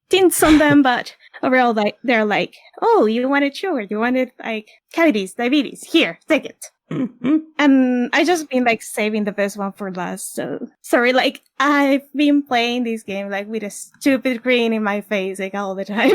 C: tints on them, but overall like they're like, oh, you wanted sugar, you wanted like diabetes, here, take it. And I just been like saving the best one for last. So sorry, like I've been playing this game like with a stupid grin in my face like all the time.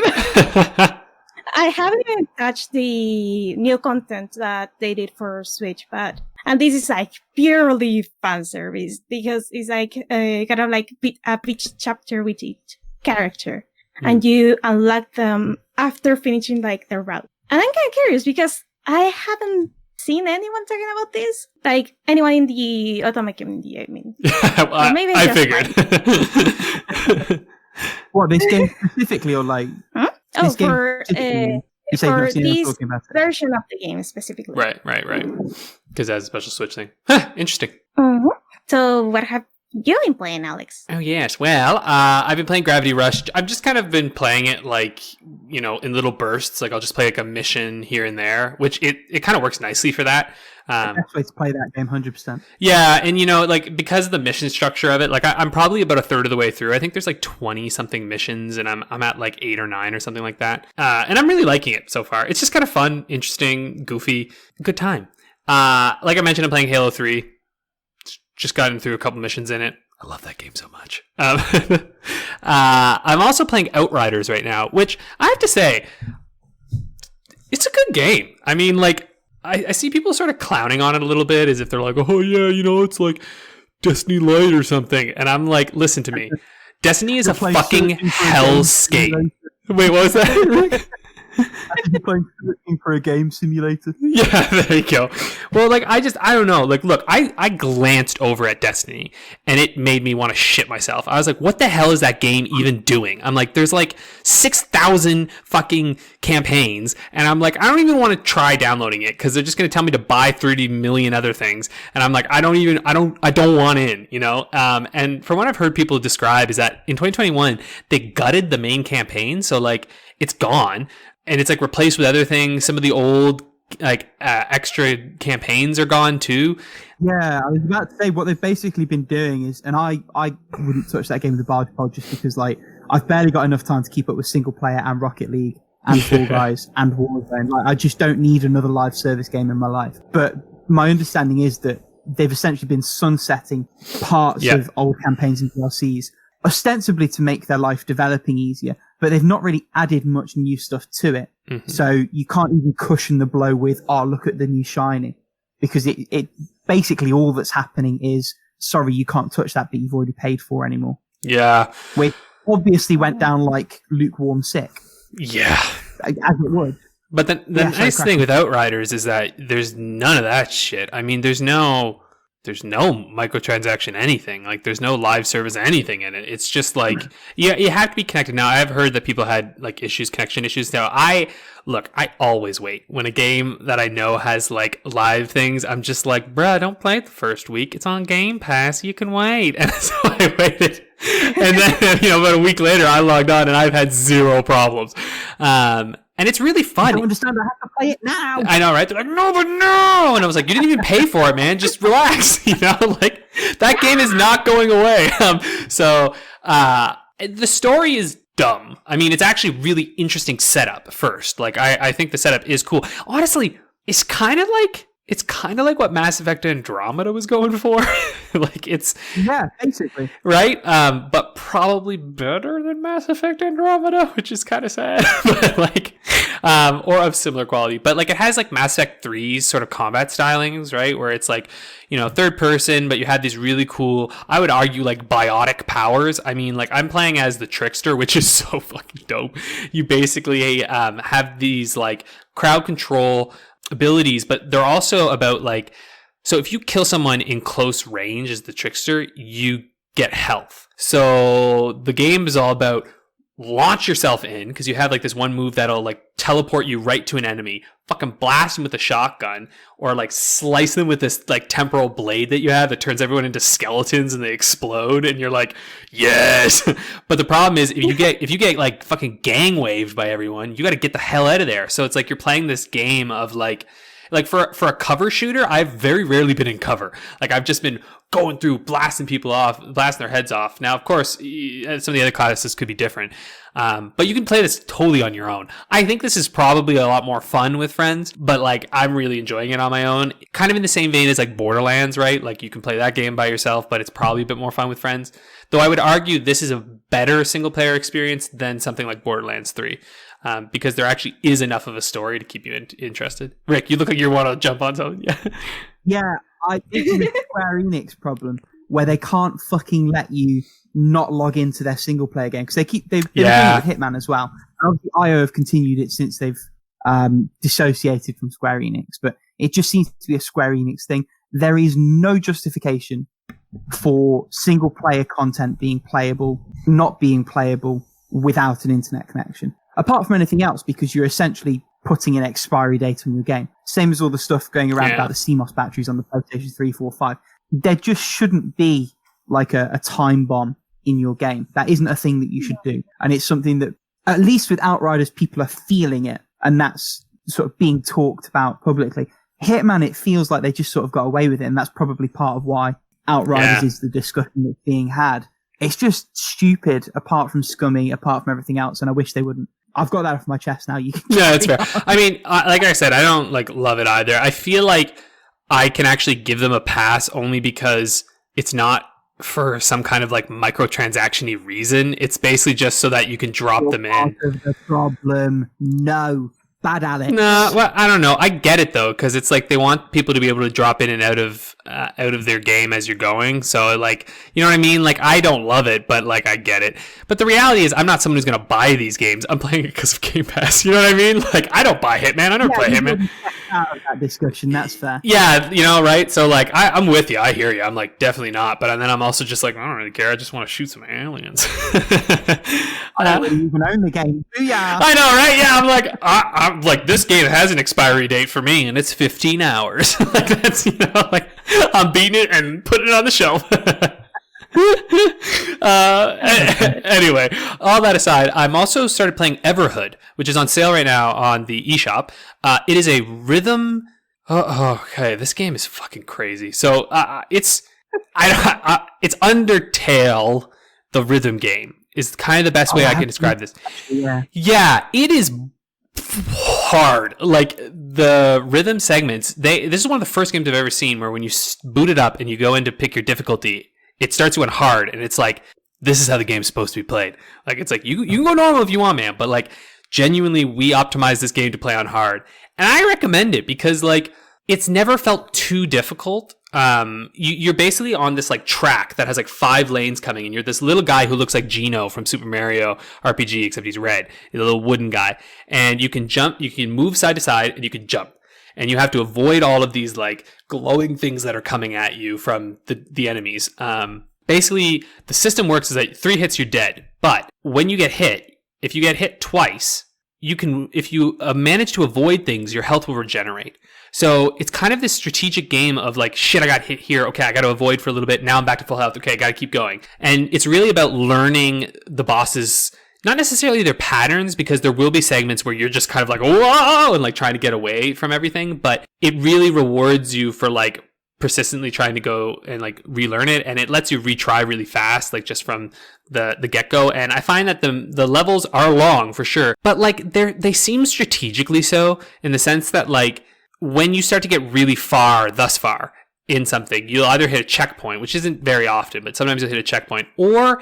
C: I haven't even touched the new content that they did for Switch, and this is like purely fan service because it's like kind of like a each chapter with each character, and you unlock them after finishing like the route. And I'm kind of curious because I haven't seen anyone talking about this, like anyone in the Otome community. I mean,
B: well, maybe I figured.
A: What, this game specifically, or like?
C: Huh? Oh, for this version of the game specifically.
B: Right. Because it has a special Switch thing. Interesting.
C: Mm-hmm. So what have you been playing, Alex?
B: Oh, yes. Well, I've been playing Gravity Rush. I've just kind of been playing it like, you know, in little bursts. Like I'll just play like a mission here and there, which it kind of works nicely for that.
A: Best way to play that game, 100%.
B: Yeah, and you know, like because of the mission structure of it, like I'm probably about a third of the way through. I think there's like 20 something missions, and I'm at like 8 or 9 or something like that. And I'm really liking it so far. It's just kind of fun, interesting, goofy, good time. Like I mentioned, I'm playing Halo 3. Just gotten through a couple missions in it. I love that game so much. I'm also playing Outriders right now, which I have to say, it's a good game. I mean, like. I see people sort of clowning on it a little bit as if they're like, oh yeah, you know, it's like Destiny Light or something. And I'm like, listen to me. Destiny is a fucking hellscape. Wait, what was that?
A: Looking for a game simulator.
B: Yeah, there you go. Well, like, I don't know. Like, look, I glanced over at Destiny, and it made me want to shit myself. I was like, what the hell is that game even doing? I'm like, there's like 6,000 fucking campaigns, and I'm like, I don't even want to try downloading it, because they're just going to tell me to buy 30 million other things, and I'm like, I don't want in, you know? And from what I've heard people describe is that in 2021, they gutted the main campaign, so like, it's gone. And it's like replaced with other things. Some of the old like extra campaigns are gone too.
A: Yeah, I was about to say what they've basically been doing is, and I wouldn't touch that game with the barge pod just because like I've barely got enough time to keep up with single player and Rocket League and Fall Guys and Warzone. Like I just don't need another live service game in my life. But my understanding is that they've essentially been sunsetting parts of old campaigns and DLCs, ostensibly to make their life developing easier, but they've not really added much new stuff to it. Mm-hmm. So you can't even cushion the blow with, oh, look at the new shiny, because it basically all that's happening is, sorry, you can't touch that, but you've already paid for anymore.
B: Yeah.
A: Which obviously went down like lukewarm sick.
B: Yeah.
A: As it would.
B: But the nice thing with Outriders is that there's none of that shit. I mean, there's no microtransaction anything. Like there's no live service anything in it. It's just like you have to be connected. Now I've heard that people had like connection issues. Now I always wait when a game that I know has like live things. I'm just like, bruh, don't play it the first week. It's on Game Pass. You can wait. And so I waited. And then about a week later I logged on and I've had zero problems. And it's really fun.
A: I don't understand. I have to play it now.
B: I know, right? They're like, no, but no. And I was like, you didn't even pay for it, man. Just relax. Like that game is not going away. The story is dumb. I mean, it's actually really interesting setup first. Like, I think the setup is cool. Honestly, it's kind of like what Mass Effect Andromeda was going for. Like
A: basically.
B: Right? But probably better than Mass Effect Andromeda, which is kind of sad. But like, or of similar quality. But like it has like Mass Effect 3's sort of combat stylings, right? Where it's like, third person, but you have these really cool, I would argue like biotic powers. I mean, like I'm playing as the Trickster, which is so fucking dope. You basically have these like crowd control abilities, but they're also about like, so if you kill someone in close range as the Trickster, you get health. So the game is all about launch yourself in, because you have like this one move that'll like teleport you right to an enemy, fucking blast them with a shotgun, or like slice them with this like temporal blade that you have that turns everyone into skeletons and they explode, and you're like, yes. But the problem is if you get like fucking gang waved by everyone, you got to get the hell out of there. So it's like you're playing this game of like for a cover shooter, I've very rarely been in cover. Like I've just been going through, blasting people off, blasting their heads off. Now, of course, some of the other classes could be different. But you can play this totally on your own. I think this is probably a lot more fun with friends, but like I'm really enjoying it on my own. Kind of in the same vein as like Borderlands, right? Like you can play that game by yourself, but it's probably a bit more fun with friends. Though I would argue this is a better single player experience than something like Borderlands 3. Because there actually is enough of a story to keep you interested. Rick, you look like you want to jump on something.
A: Yeah, it's a Square Enix problem where they can't fucking let you not log into their single player game, because they've been doing it with Hitman as well. Obviously, IO have continued it since they've dissociated from Square Enix, but it just seems to be a Square Enix thing. There is no justification for single player content not being playable without an internet connection. Apart from anything else, because you're essentially putting an expiry date on your game. Same as all the stuff going around about the CMOS batteries on the PlayStation 3, 4, 5. There just shouldn't be like a time bomb in your game. That isn't a thing that you should do. And it's something that, at least with Outriders, people are feeling it. And that's sort of being talked about publicly. Hitman, it feels like they just sort of got away with it. And that's probably part of why Outriders is the discussion that's being had. It's just stupid, apart from scummy, apart from everything else. And I wish they wouldn't. I've got that off my chest now. You can
B: that's fair. I mean, like I said, I don't like love it either. I feel like I can actually give them a pass only because it's not for some kind of like microtransaction-y reason. It's basically just so that you can drop them in.
A: Part of the problem. No. Bad Alex.
B: No, well, I don't know. I get it though, because it's like they want people to be able to drop in and out of their game as you're going. So like, you know what I mean? Like, I don't love it, but like, I get it. But the reality is, I'm not someone who's gonna buy these games. I'm playing it because of Game Pass. You know what I mean? Like, I don't buy Hitman. I never play Hitman.
A: Out of that discussion, that's fair.
B: Yeah, you know, right? So like, I'm with you. I hear you. I'm like, definitely not. But then I'm also just like, I don't really care. I just want to shoot some aliens.
A: I don't really even own the game. Booyah!
B: I know, right? Yeah, I'm like, this game has an expiry date for me, and it's 15 hours. Like, that's, you know, like, I'm beating it and putting it on the shelf. Anyway, all that aside, I'm also started playing Everhood, which is on sale right now on the eShop. It is a rhythm. Okay, this game is fucking crazy. So it's Undertale, the rhythm game, is kind of the best way I can describe this. Yeah, it is hard. Like, the rhythm segments, this is one of the first games I've ever seen where when you boot it up and you go in to pick your difficulty, it starts you on hard, and it's like, this is how the game's supposed to be played. Like, it's like, you can go normal if you want, man, but like, genuinely, we optimized this game to play on hard. And I recommend it because like, it's never felt too difficult. You're basically on this like track that has like 5 lanes coming, and you're this little guy who looks like Gino from Super Mario RPG, except he's red. He's a little wooden guy, and you can jump, you can move side to side, and you can jump. And you have to avoid all of these like glowing things that are coming at you from the enemies. Basically, the system works is that 3 hits, you're dead. But when you get hit, if you get hit twice, if you manage to avoid things, your health will regenerate. So it's kind of this strategic game of like, shit, I got hit here. Okay, I got to avoid for a little bit. Now I'm back to full health. Okay, I got to keep going. And it's really about learning the bosses, not necessarily their patterns, because there will be segments where you're just kind of like, whoa, and like trying to get away from everything. But it really rewards you for like persistently trying to go and like relearn it, and it lets you retry really fast, like just from the get-go. And I find that the levels are long for sure, but like they seem strategically so, in the sense that like when you start to get really thus far in something, you'll either hit a checkpoint, which isn't very often, but sometimes you'll hit a checkpoint, or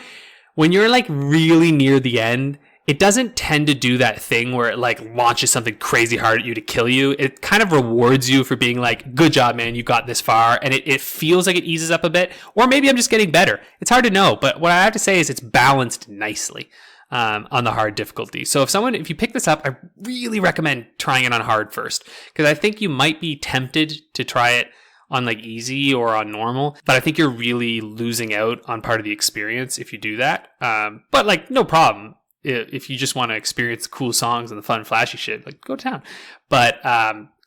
B: when you're like really near the end, it doesn't tend to do that thing where it like launches something crazy hard at you to kill you. It kind of rewards you for being like, good job, man, you got this far. And it feels like it eases up a bit. Or maybe I'm just getting better. It's hard to know. But what I have to say is it's balanced nicely on the hard difficulty. So if you pick this up, I really recommend trying it on hard first. Because I think you might be tempted to try it on like easy or on normal, but I think you're really losing out on part of the experience if you do that. But like, no problem. If you just want to experience the cool songs and the fun flashy shit, like, go to town. But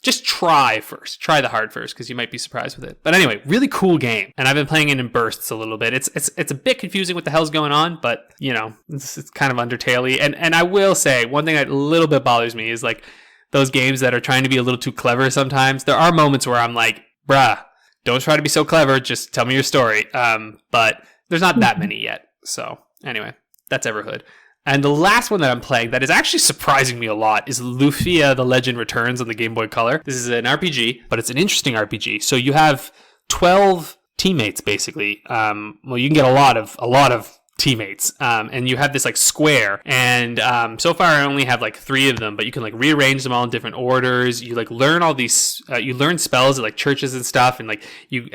B: just try the hard first, because you might be surprised with it. But anyway, really cool game, and I've been playing it in bursts a little bit. It's a bit confusing what the hell's going on, but you know, it's kind of Undertale-y. And I will say one thing that a little bit bothers me is like those games that are trying to be a little too clever. Sometimes there are moments where I'm like, bruh, don't try to be so clever, just tell me your story. But there's not that many yet. So anyway, that's Everhood. And the last one that I'm playing that is actually surprising me a lot is Lufia: The Legend Returns on the Game Boy Color. This is an RPG, but it's an interesting RPG. So you have 12 teammates, basically. Well, you can get a lot of teammates, and you have this like square, and so far I only have like 3 of them, but you can like rearrange them all in different orders. You like learn all these you learn spells at like churches and stuff, and like you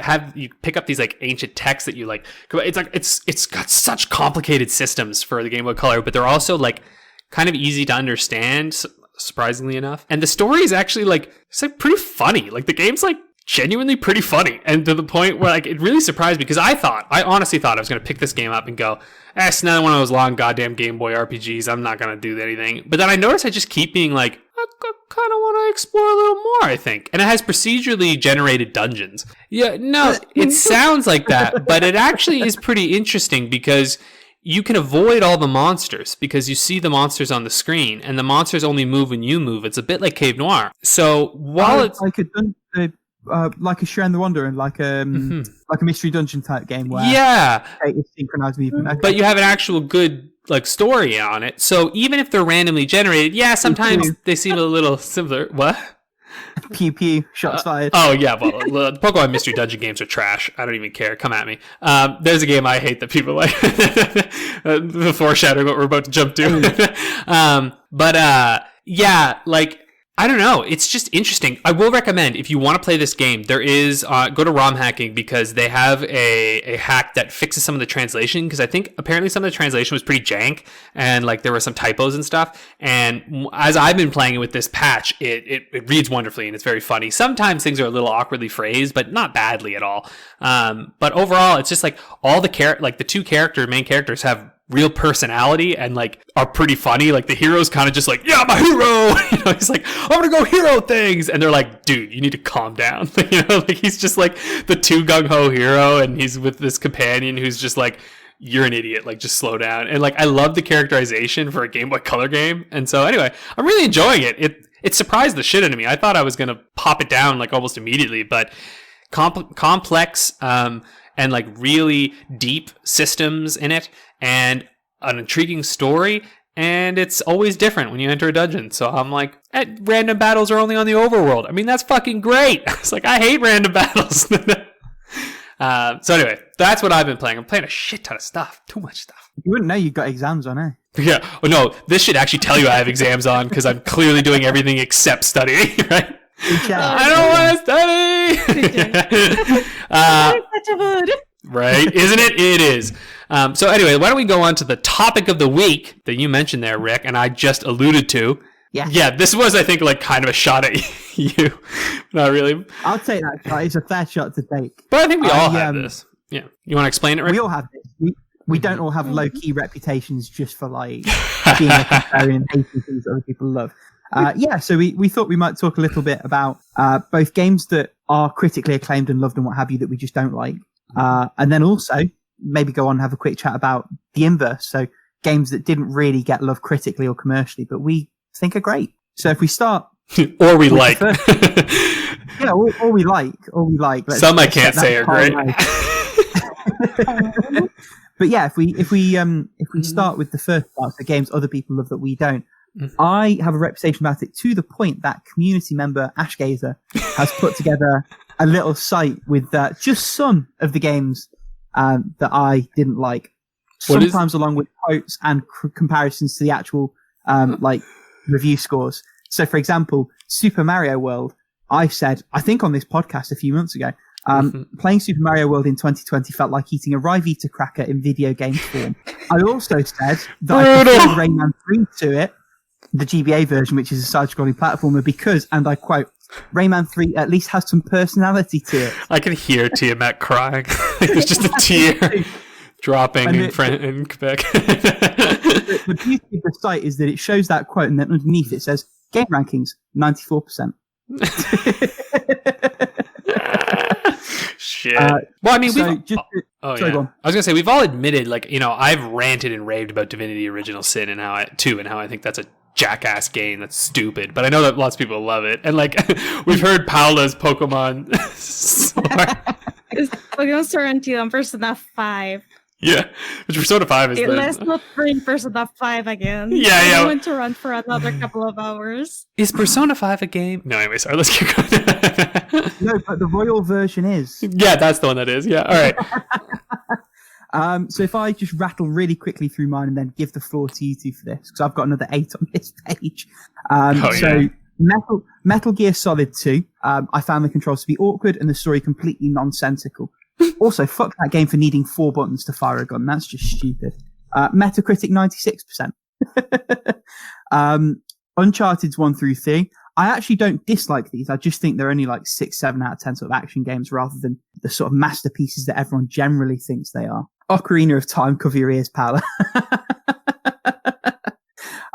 B: pick up these like ancient texts that you like. It's like it's got such complicated systems for the Game Boy Color, but they're also like kind of easy to understand, surprisingly enough. And the story is actually like, it's like pretty funny. Like the game's like genuinely pretty funny, and to the point where like it really surprised me, because I honestly thought I was going to pick this game up and go, it's another one of those long goddamn Game Boy RPGs, I'm not going to do anything. But then I noticed I just keep being like, I kind of want to explore a little more, I think. And it has procedurally generated dungeons. Yeah, no, it sounds like that, but it actually is pretty interesting, because you can avoid all the monsters because you see the monsters on the screen, and the monsters only move when you move. It's a bit like Cave Noir. So while it's
A: like a Share and the Wonder, and like a mystery dungeon type game where it's synchronized movement. Okay.
B: But you have an actual good like story on it. So even if they're randomly generated, sometimes they seem a little similar. What?
A: Pew pew, shots fired.
B: Oh yeah, well, the Pokemon mystery dungeon games are trash. I don't even care. Come at me. There's a game I hate that people like. The foreshadowing what we're about to jump to. Like I don't know. It's just interesting. I will recommend, if you want to play this game, there is, go to ROM hacking, because they have a hack that fixes some of the translation, because I think apparently some of the translation was pretty jank, and like there were some typos and stuff. And as I've been playing it with this patch, it reads wonderfully and it's very funny. Sometimes things are a little awkwardly phrased, but not badly at all. But overall, it's just like all the the two main characters have real personality and like are pretty funny. Like the hero's kind of just like, yeah, I'm a hero. You know, he's like, I'm gonna go hero things, and they're like, dude, you need to calm down. You know, like he's just like the too gung-ho hero, and he's with this companion who's just like, you're an idiot, like just slow down. And like I love the characterization for a Game Boy Color game. And so anyway, I'm really enjoying it. It surprised the shit out of me. I thought I was gonna pop it down like almost immediately, but complex and like really deep systems in it, and an intriguing story, and it's always different when you enter a dungeon. So I'm like, random battles are only on the overworld. I mean, that's fucking great. It's like, I hate random battles. So anyway, that's what I've been playing. I'm playing a shit ton of stuff. Too much stuff.
A: You wouldn't know you've got exams on, eh?
B: Yeah. Oh, no, this should actually tell you I have exams on, because I'm clearly doing everything except studying, right? I don't want to study. Right? Isn't it? It is. So anyway, why don't we go on to the topic of the week that you mentioned there, Rick, and I just alluded to.
A: Yeah.
B: Yeah, this was, I think, like kind of a shot at you. Not really.
A: I'll take that shot. It's a fair shot to take.
B: But I think we all have this. Yeah. You want to explain it, Rick?
A: We all have this. We don't all have low-key reputations just for like being a contrarian and hating things that other people love. So we thought we might talk a little bit about both games that are critically acclaimed and loved and what have you that we just don't like. And then also maybe go on and have a quick chat about the inverse. So games that didn't really get love critically or commercially, but we think are great. So if we start...
B: or we like.
A: Or we like.
B: Some I can't say are great.
A: But yeah, if we start with the first part, so games other people love that we don't, I have a reputation about it to the point that community member Ashgazer has put together a little site with just some of the games that I didn't like. Sometimes along with quotes and comparisons to the actual like review scores. So, for example, Super Mario World, I said, I think on this podcast a few months ago, playing Super Mario World in 2020 felt like eating a Vita cracker in video game form. I also said that I preferred Rayman 3 to it, the GBA version, which is a side-scrolling platformer, because, and I quote, Rayman 3 at least has some personality to it.
B: I can hear Tiamat crying. There's just a tear dropping in Quebec.
A: The beauty of the site is that it shows that quote, and then underneath it says, game rankings, 94%.
B: Shit. Well, I mean,
A: sorry,
B: I was gonna say, we've all admitted, like, you know, I've ranted and raved about Divinity Original Sin and how I think that's a jackass game that's stupid, but I know that lots of people love it, and like we've heard Paula's Pokemon Sword.
C: Pokemon Sword until on Persona 5.
B: Yeah, which Persona 5 is.
C: Let's not bring Persona 5 again.
B: Yeah.
C: I want to run for another couple of hours.
B: Is Persona 5 a game? No, anyway, sorry, let's keep going.
A: No, but the Royal version is.
B: Yeah, that's the one that is. Yeah, all
A: right. So if I just rattle really quickly through mine and then give the floor to you two for this, because I've got another 8 on this page. Metal Gear Solid 2, I found the controls to be awkward and the story completely nonsensical. Also, fuck that game for needing 4 buttons to fire a gun. That's just stupid. Metacritic 96%. Uncharted's 1 through 3. I actually don't dislike these. I just think they're only like 6, 7 out of 10 sort of action games rather than the sort of masterpieces that everyone generally thinks they are. Ocarina of Time, cover your ears, Paula.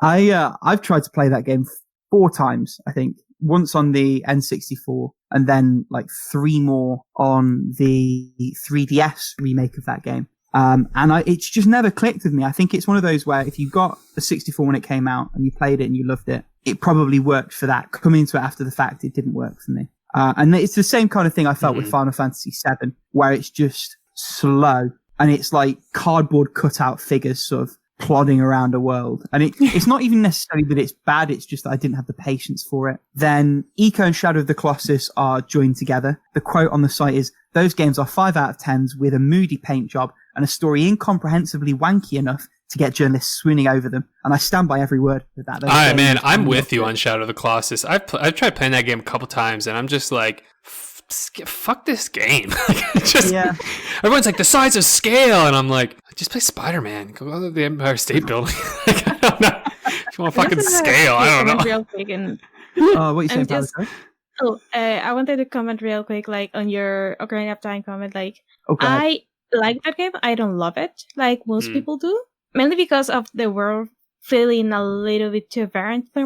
A: I've tried to play that game 4 times, I think. Once on the N64 and then like 3 more on the 3DS remake of that game. It's just never clicked with me. I think it's one of those where if you got the 64 when it came out and you played it and you loved it, it probably worked for that. Coming into it after the fact, it didn't work for me. And it's the same kind of thing I felt with Final Fantasy VII, where it's just slow and it's like cardboard cutout figures sort of plodding around a world. And it's not even necessarily that it's bad, it's just that I didn't have the patience for it. Then Eco and Shadow of the Colossus are joined together. The quote on the site is, those games are 5 out of 10s with a moody paint job and a story incomprehensibly wanky enough to get journalists swooning over them. And I stand by every word of that.
B: Man, I'm with you on Shadow of the Colossus. I've tried playing that game a couple times, and I'm just like, fuck this game. Everyone's like, the size of scale, and I'm like, just play Spider-Man. Go to the Empire State Building. Like, I don't know. If you want fucking scale, I don't know.
C: Real quick
A: what are you saying, Paula?
C: I wanted to comment real quick, like on your Ocarina of Time comment. Like,
A: okay.
C: I like that game. I don't love it, like most people do, mainly because of the world feeling a little bit too variant for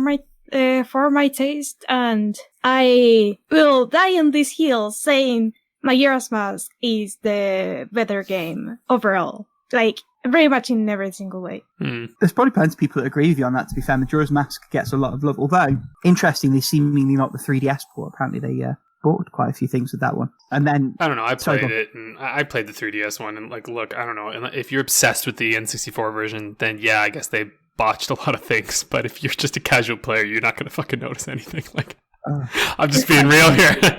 C: my taste, and I will die on this hill saying Majora's Mask is the better game overall. Like, very much in every single way.
A: There's probably plenty of people that agree with you on that, to be fair. Majora's Mask gets a lot of love, although, interestingly, seemingly not the 3DS port. Apparently they bought quite a few things with that one. And then...
B: I don't know, I played the 3DS one, and like, look, I don't know, if you're obsessed with the N64 version, then yeah, I guess they botched a lot of things, but if you're just a casual player, you're not going to fucking notice anything. Like, I'm just being real here.
C: The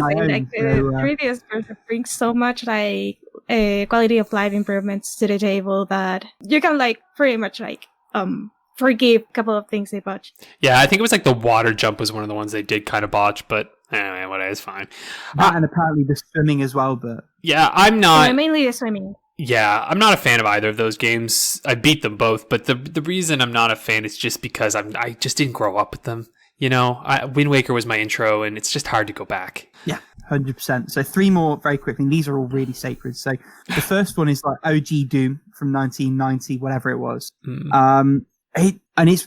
C: 3DS version brings so much like quality of life improvements to the table that you can like pretty much like forgive a couple of things they botched.
B: Yeah, I think it was like the water jump was one of the ones they did kind of botch, but anyway, whatever, it's fine.
A: And apparently the swimming as well, but...
B: Yeah, I'm not...
C: mainly the swimming.
B: Yeah, I'm not a fan of either of those games. I beat them both, but the reason I'm not a fan is just because I just didn't grow up with them. You know, Wind Waker was my intro, and it's just hard to go back.
A: Yeah, 100%. So 3 more very quickly. And these are all really sacred. So the first one is like OG Doom from 1990, whatever it was.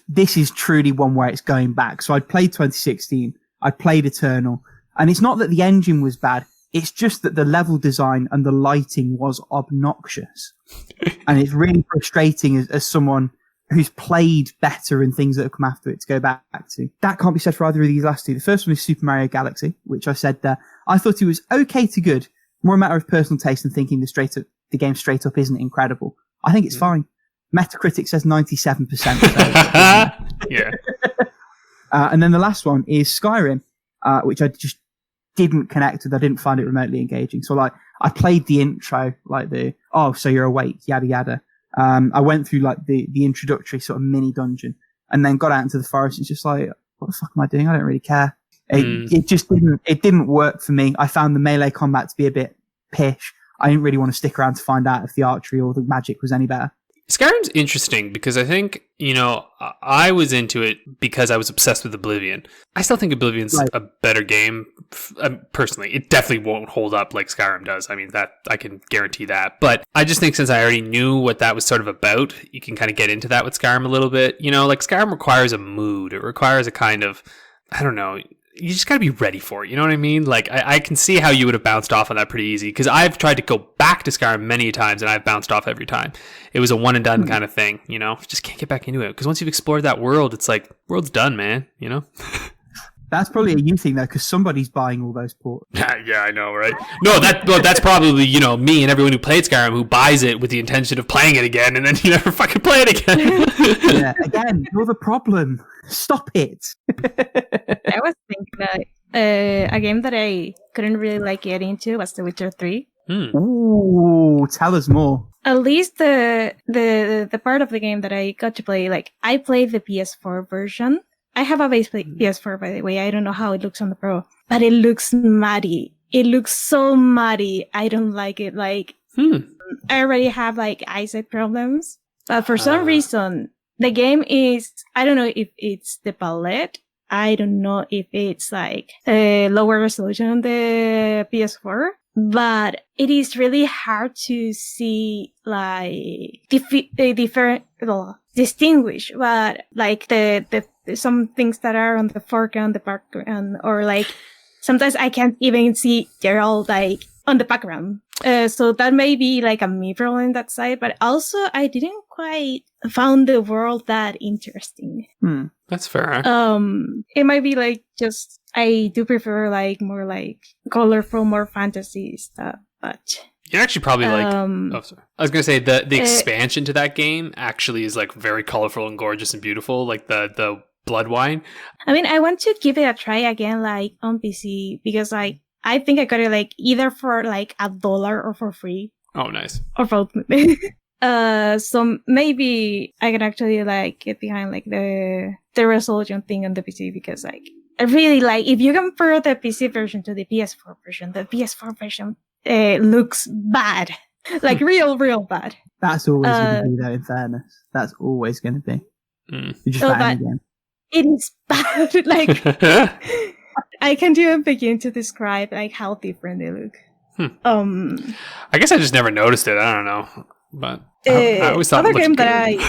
A: This is truly one where it's going back. So I played 2016. I played Eternal, and it's not that the engine was bad. It's just that the level design and the lighting was obnoxious. And it's really frustrating as someone who's played better and things that have come after it to go back to. That can't be said for either of these last 2. The first one is Super Mario Galaxy, which I said there. I thought it was okay to good. More a matter of personal taste and thinking the game straight up isn't incredible. I think it's fine. Metacritic says 97%.
B: Yeah.
A: And then the last one is Skyrim, which I just didn't connect with. I didn't find it remotely engaging. So like, I played the intro, like so you're awake, yada yada. I went through like the introductory sort of mini dungeon, and then got out into the forest. It's just like, what the fuck am I doing? I don't really care. It just didn't work for me. I found the melee combat to be a bit pish. I didn't really want to stick around to find out if the archery or the magic was any better.
B: Skyrim's interesting because I think, I was into it because I was obsessed with Oblivion. I still think Oblivion's a better game. Personally, it definitely won't hold up like Skyrim does. I mean, that I can guarantee that. But I just think since I already knew what that was sort of about, you can kind of get into that with Skyrim a little bit. Like Skyrim requires a mood. It requires a kind of, I don't know, you just got to be ready for it. You know what I mean? Like, I can see how you would have bounced off on that pretty easy, because I've tried to go back to Skyrim many times and I've bounced off every time. It was a one and done kind of thing, just can't get back into it. Because once you've explored that world, it's like, world's done, man,
A: That's probably a you thing, though, because somebody's buying all those ports.
B: Yeah, I know, right? No, that's probably, me and everyone who played Skyrim who buys it with the intention of playing it again, and then you never fucking play it again.
A: Yeah, again, you're the problem. Stop it.
C: I was thinking that a game that I couldn't really get into was The Witcher 3.
A: Ooh, tell us more.
C: At least the part of the game that I got to play, I played the PS4 version. I have a base PS4, by the way. I don't know how it looks on the Pro, but it looks muddy. It looks so muddy. I don't like it. I already have eyesight problems, but for some reason, the game is, I don't know if it's the palette. I don't know if it's a lower resolution on the PS4, but it is really hard to see distinguish what the some things that are on the foreground, the background, or sometimes I can't even see they're all on the background. So that may be a me problem on that side, but also I didn't quite found the world that interesting.
B: That's fair.
C: It might be just, I do prefer more colorful, more fantasy stuff, but
B: you actually probably sorry. I was gonna say the expansion to that game actually is very colorful and gorgeous and beautiful, the blood wine.
C: I mean, I want to give it a try again, on PC, because I think I got it either for $1 or for free.
B: Oh, nice.
C: Or both. So maybe I can actually like get behind like the resolution thing on the PC, because like I really like, if you compare the PC version to the PS4 version, the PS4 version looks bad, like real bad.
A: That's always going to be though. In fairness, that's always going to be. You just bad again.
C: It is bad. Like I can't even begin to describe like how different they look.
B: I guess I just never noticed it. I don't know, but I always thought
C: other
B: it
C: game
B: good.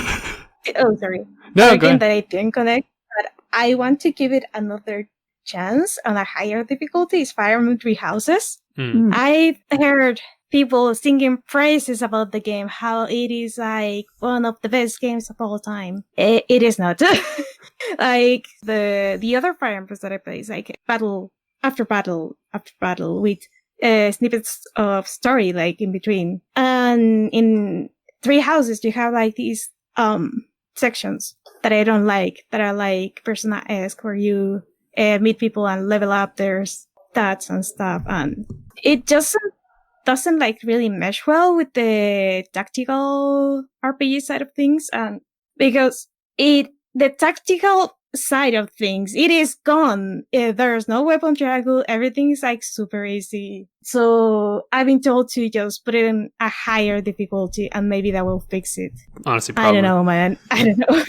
C: Other game that I didn't connect, but I want to give it another chance on a higher difficulty is Fire Emblem Three Houses. I heard people singing praises about the game, how it is like one of the best games of all time. It is not. Like the other Fire Emblems that I play is like battle after battle after battle with snippets of story like in between. And in Three Houses you have like these sections that I don't like, that are like Persona-esque, where you meet people and level up their stats and stuff, and it just doesn't like really mesh well with the tactical RPG side of things. And because the tactical side of things, it is gone. There's no weapon triangle. Everything is like super easy. So I've been told to just put it in a higher difficulty, and maybe that will fix it.
B: Honestly, probably.
C: I don't know, man. I don't know.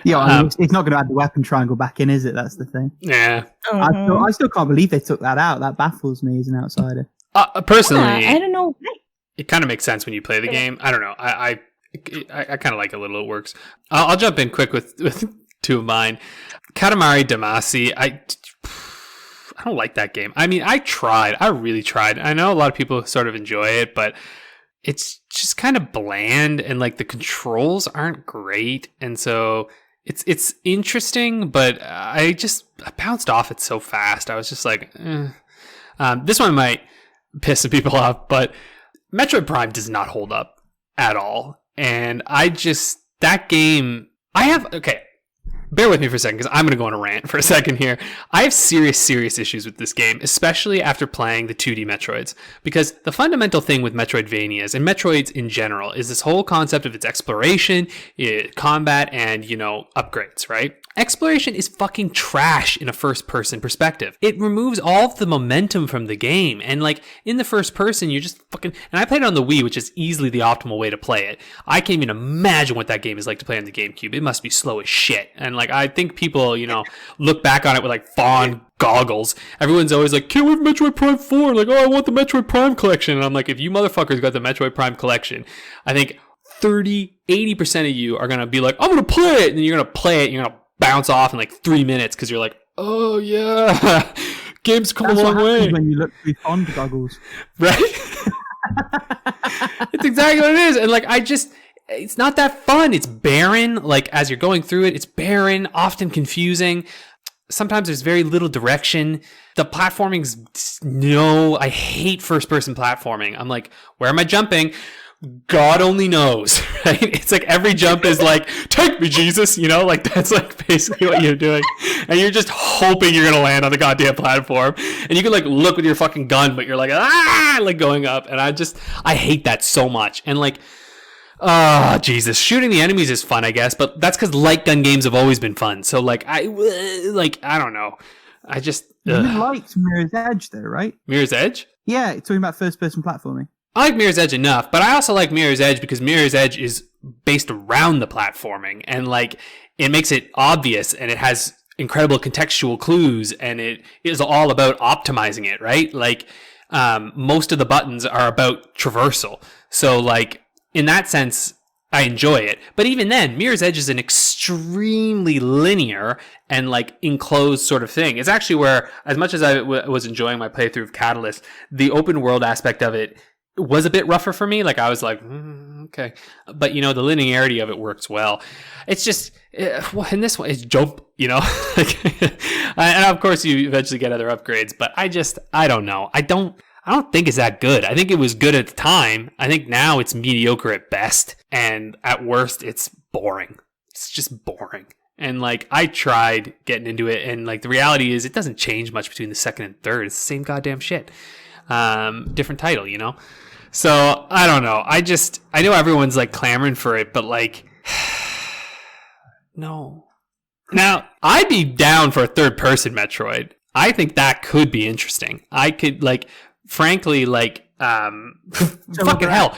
A: Yeah, I mean, it's not going to add the weapon triangle back in, is it? That's the thing.
B: Yeah.
A: I still can't believe they took that out. That baffles me as an outsider.
B: Personally,
C: I don't know why.
B: It kind of makes sense when you play the game. I don't know. I kind of like it a little. It works. I'll jump in quick with two of mine. Katamari Damacy. I don't like that game. I mean, I tried. I really tried. I know a lot of people sort of enjoy it, but it's just kind of bland, and like the controls aren't great, and so it's interesting, but I bounced off it so fast. I was just like, this one might piss some people off, but Metroid Prime does not hold up at all. And that game, bear with me for a second, because I'm going to go on a rant for a second here. I have serious issues with this game, especially after playing the 2D Metroids, because the fundamental thing with Metroidvanias and Metroids in general is this whole concept of its exploration, combat, and, upgrades, right? Exploration is fucking trash in a first-person perspective. It removes all of the momentum from the game, and like in the first person, you're just fucking. And I played it on the Wii, which is easily the optimal way to play it. I can't even imagine what that game is like to play on the GameCube. It must be slow as shit. And like I think people, look back on it with like fond goggles. Everyone's always like, "Can't wait for Metroid Prime 4." Like, "Oh, I want the Metroid Prime collection." And I'm like, if you motherfuckers got the Metroid Prime collection, I think 80% of you are gonna be like, "I'm gonna play it," and you're gonna play it. And you're gonna bounce off in like 3 minutes because you're like, "Oh yeah, game's come a long way."
A: When you look through fond goggles,
B: right? It's exactly what it is, and like it's not that fun. It's barren. Like as you're going through it, it's barren, often confusing. Sometimes there's very little direction. The platforming's I hate first-person platforming. I'm like, where am I jumping? God only knows, right? It's like every jump is like, "Take me, Jesus," like that's like basically what you're doing. And you're just hoping you're going to land on the goddamn platform. And you can like look with your fucking gun, but you're like, like going up. And I hate that so much. And like, Jesus, shooting the enemies is fun, I guess, but that's because light gun games have always been fun. So like, I don't know.
A: You liked Mirror's Edge though, right?
B: Mirror's Edge?
A: Yeah, talking about first-person platforming.
B: I like Mirror's Edge enough, but I also like Mirror's Edge because Mirror's Edge is based around the platforming, and like it makes it obvious, and it has incredible contextual clues, and it is all about optimizing it, right? Like most of the buttons are about traversal, so like in that sense, I enjoy it. But even then, Mirror's Edge is an extremely linear and like enclosed sort of thing. It's actually where, as much as I was enjoying my playthrough of Catalyst, the open world aspect of it was a bit rougher for me. Like I was like, okay, but the linearity of it works well. It's just in this one, it's jump, and of course you eventually get other upgrades. But I don't know. I don't think it's that good. I think it was good at the time. I think now it's mediocre at best, and at worst, it's boring. It's just boring. And like I tried getting into it, and like the reality is, it doesn't change much between the second and third. It's the same goddamn shit. Different title, So I don't know. I know everyone's like clamoring for it, but like, no. Now I'd be down for a third-person Metroid. I think that could be interesting. I could like, frankly, like, fucking hell.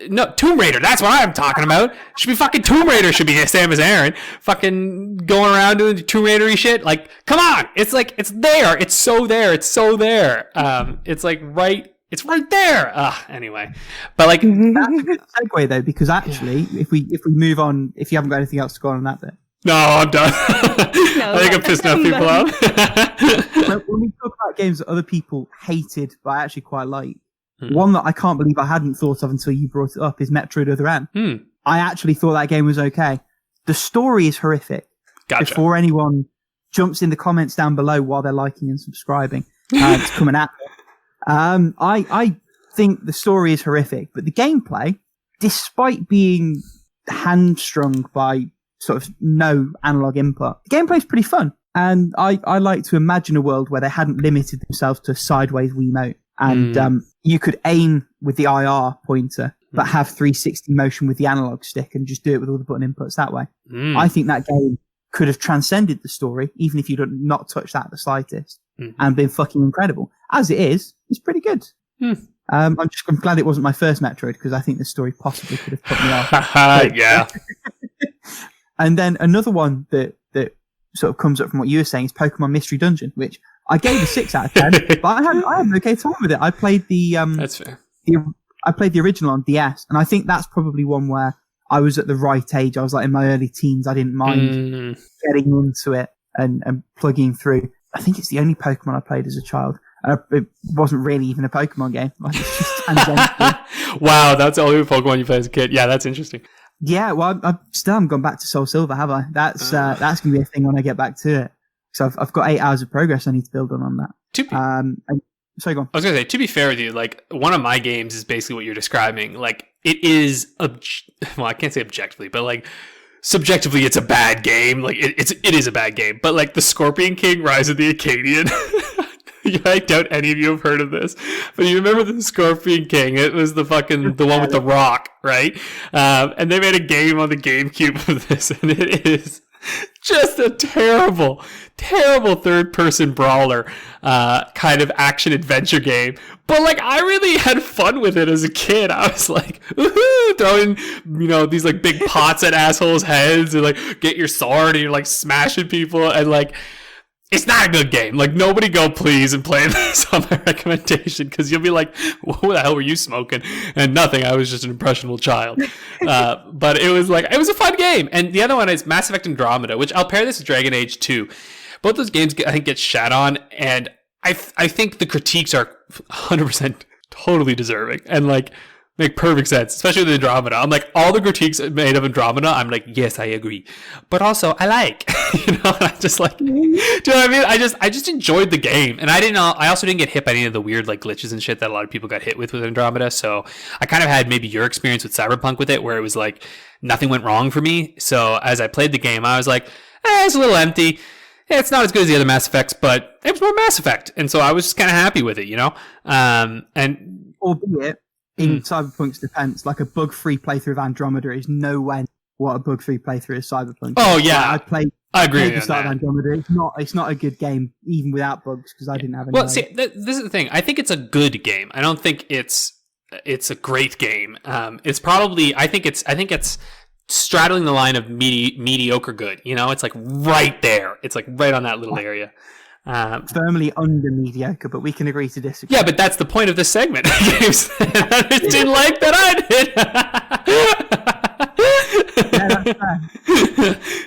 B: No, Tomb Raider. That's what I'm talking about. Should be fucking Tomb Raider. Should be Samus Aran. Fucking going around doing Tomb Raider-y shit. Like, come on. It's like, it's there. It's so there. It's so there. It's like right. It's right there. Anyway, but like,
A: that's a good segue though, because actually, if we move on, if you haven't got anything else to go on that bit.
B: No, I'm done. I think I'm pissing enough people off.
A: When we talk about games that other people hated, but I actually quite like, one that I can't believe I hadn't thought of until you brought it up is Metroid Other M. I actually thought that game was okay. The story is horrific.
B: Gotcha.
A: Before anyone jumps in the comments down below while they're liking and subscribing, it's coming at them. I think the story is horrific, but the gameplay, despite being hamstrung by sort of no analog input, the gameplay is pretty fun. And I like to imagine a world where they hadn't limited themselves to a sideways Wiimote. And you could aim with the IR pointer, but have 360 motion with the analog stick and just do it with all the button inputs that way. I think that game could have transcended the story, even if you'd not touched that the slightest, and been fucking incredible. As it is, it's pretty good. I'm glad it wasn't my first Metroid, because I think the story possibly could have put me off.
B: Yeah.
A: And then another one that sort of comes up from what you were saying is Pokemon Mystery Dungeon, which I gave a 6 out of 10, but I had an okay time with it. I played
B: that's fair.
A: I played the original on DS, and I think that's probably one where I was at the right age. I was like in my early teens. I didn't mind getting into it and plugging through. I think it's the only Pokemon I played as a child. And it wasn't really even a Pokemon game. Like, it's just tangential.
B: Wow, that's the only Pokemon you played as a kid. Yeah, that's interesting.
A: Yeah, well, I still haven't gone back to Soul Silver, have I? That's going to be a thing when I get back to it. So I've got 8 hours of progress I need to build on that. Sorry, go on.
B: I was going to say, to be fair with you, like, one of my games is basically what you're describing. Like, it is, well, I can't say objectively, but like, subjectively, it's a bad game. Like, it is a bad game. But like, the Scorpion King Rise of the Acadian. I doubt any of you have heard of this, but you remember the Scorpion King? It was the one with the rock, right? And they made a game on the GameCube of this, and it is just a terrible third-person brawler, kind of action-adventure game. But, like, I really had fun with it as a kid. I was like, woohoo, throwing, these, like, big pots at assholes' heads, and, like, get your sword, and you're, like, smashing people, and, like, it's not a good game. Like, nobody go please and play this on my recommendation, because you'll be like, what the hell were you smoking? And nothing. I was just an impressionable child. But it was a fun game. And the other one is Mass Effect Andromeda, which I'll pair this with Dragon Age 2. Both those games, I think, get shat on. And I think the critiques are 100% totally deserving. And, like, make perfect sense, especially with Andromeda. I'm like, all the critiques made of Andromeda, I'm like, yes, I agree. But also, I like, I just like, do you know what I mean? I just enjoyed the game. And I also didn't get hit by any of the weird, like, glitches and shit that a lot of people got hit with Andromeda. So I kind of had maybe your experience with Cyberpunk with it, where it was like, nothing went wrong for me. So as I played the game, I was like, it's a little empty. It's not as good as the other Mass Effects, but it was more Mass Effect. And so I was just kind of happy with it, and
A: albeit, in Cyberpunk's defense, like, a bug-free playthrough of Andromeda is nowhere what a bug-free playthrough of Cyberpunk.
B: Oh yeah,
A: I agree. The start of Andromeda. It's not a good game even without bugs, because I didn't have any.
B: Well, see, this is the thing. I think it's a good game. I don't think it's a great game. It's probably. I think it's straddling the line of mediocre good. It's like right there. It's like right on that little area.
A: Firmly under mediocre, but we can agree to disagree.
B: Yeah, but that's the point of this segment. Games that I didn't like that I did.
A: Yeah, that's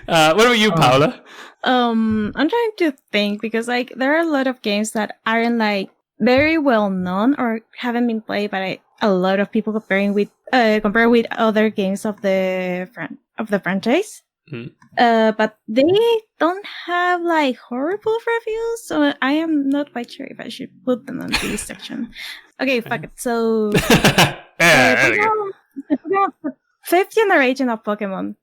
A: fair.
B: What about you, Paula?
C: I'm trying to think, because like there are a lot of games that aren't like very well known or haven't been played by a lot of people compared with other games of the franchise. But they don't have like horrible reviews, so I am not quite sure if I should put them on this section. Okay, fuck it. So, the fifth generation of Pokemon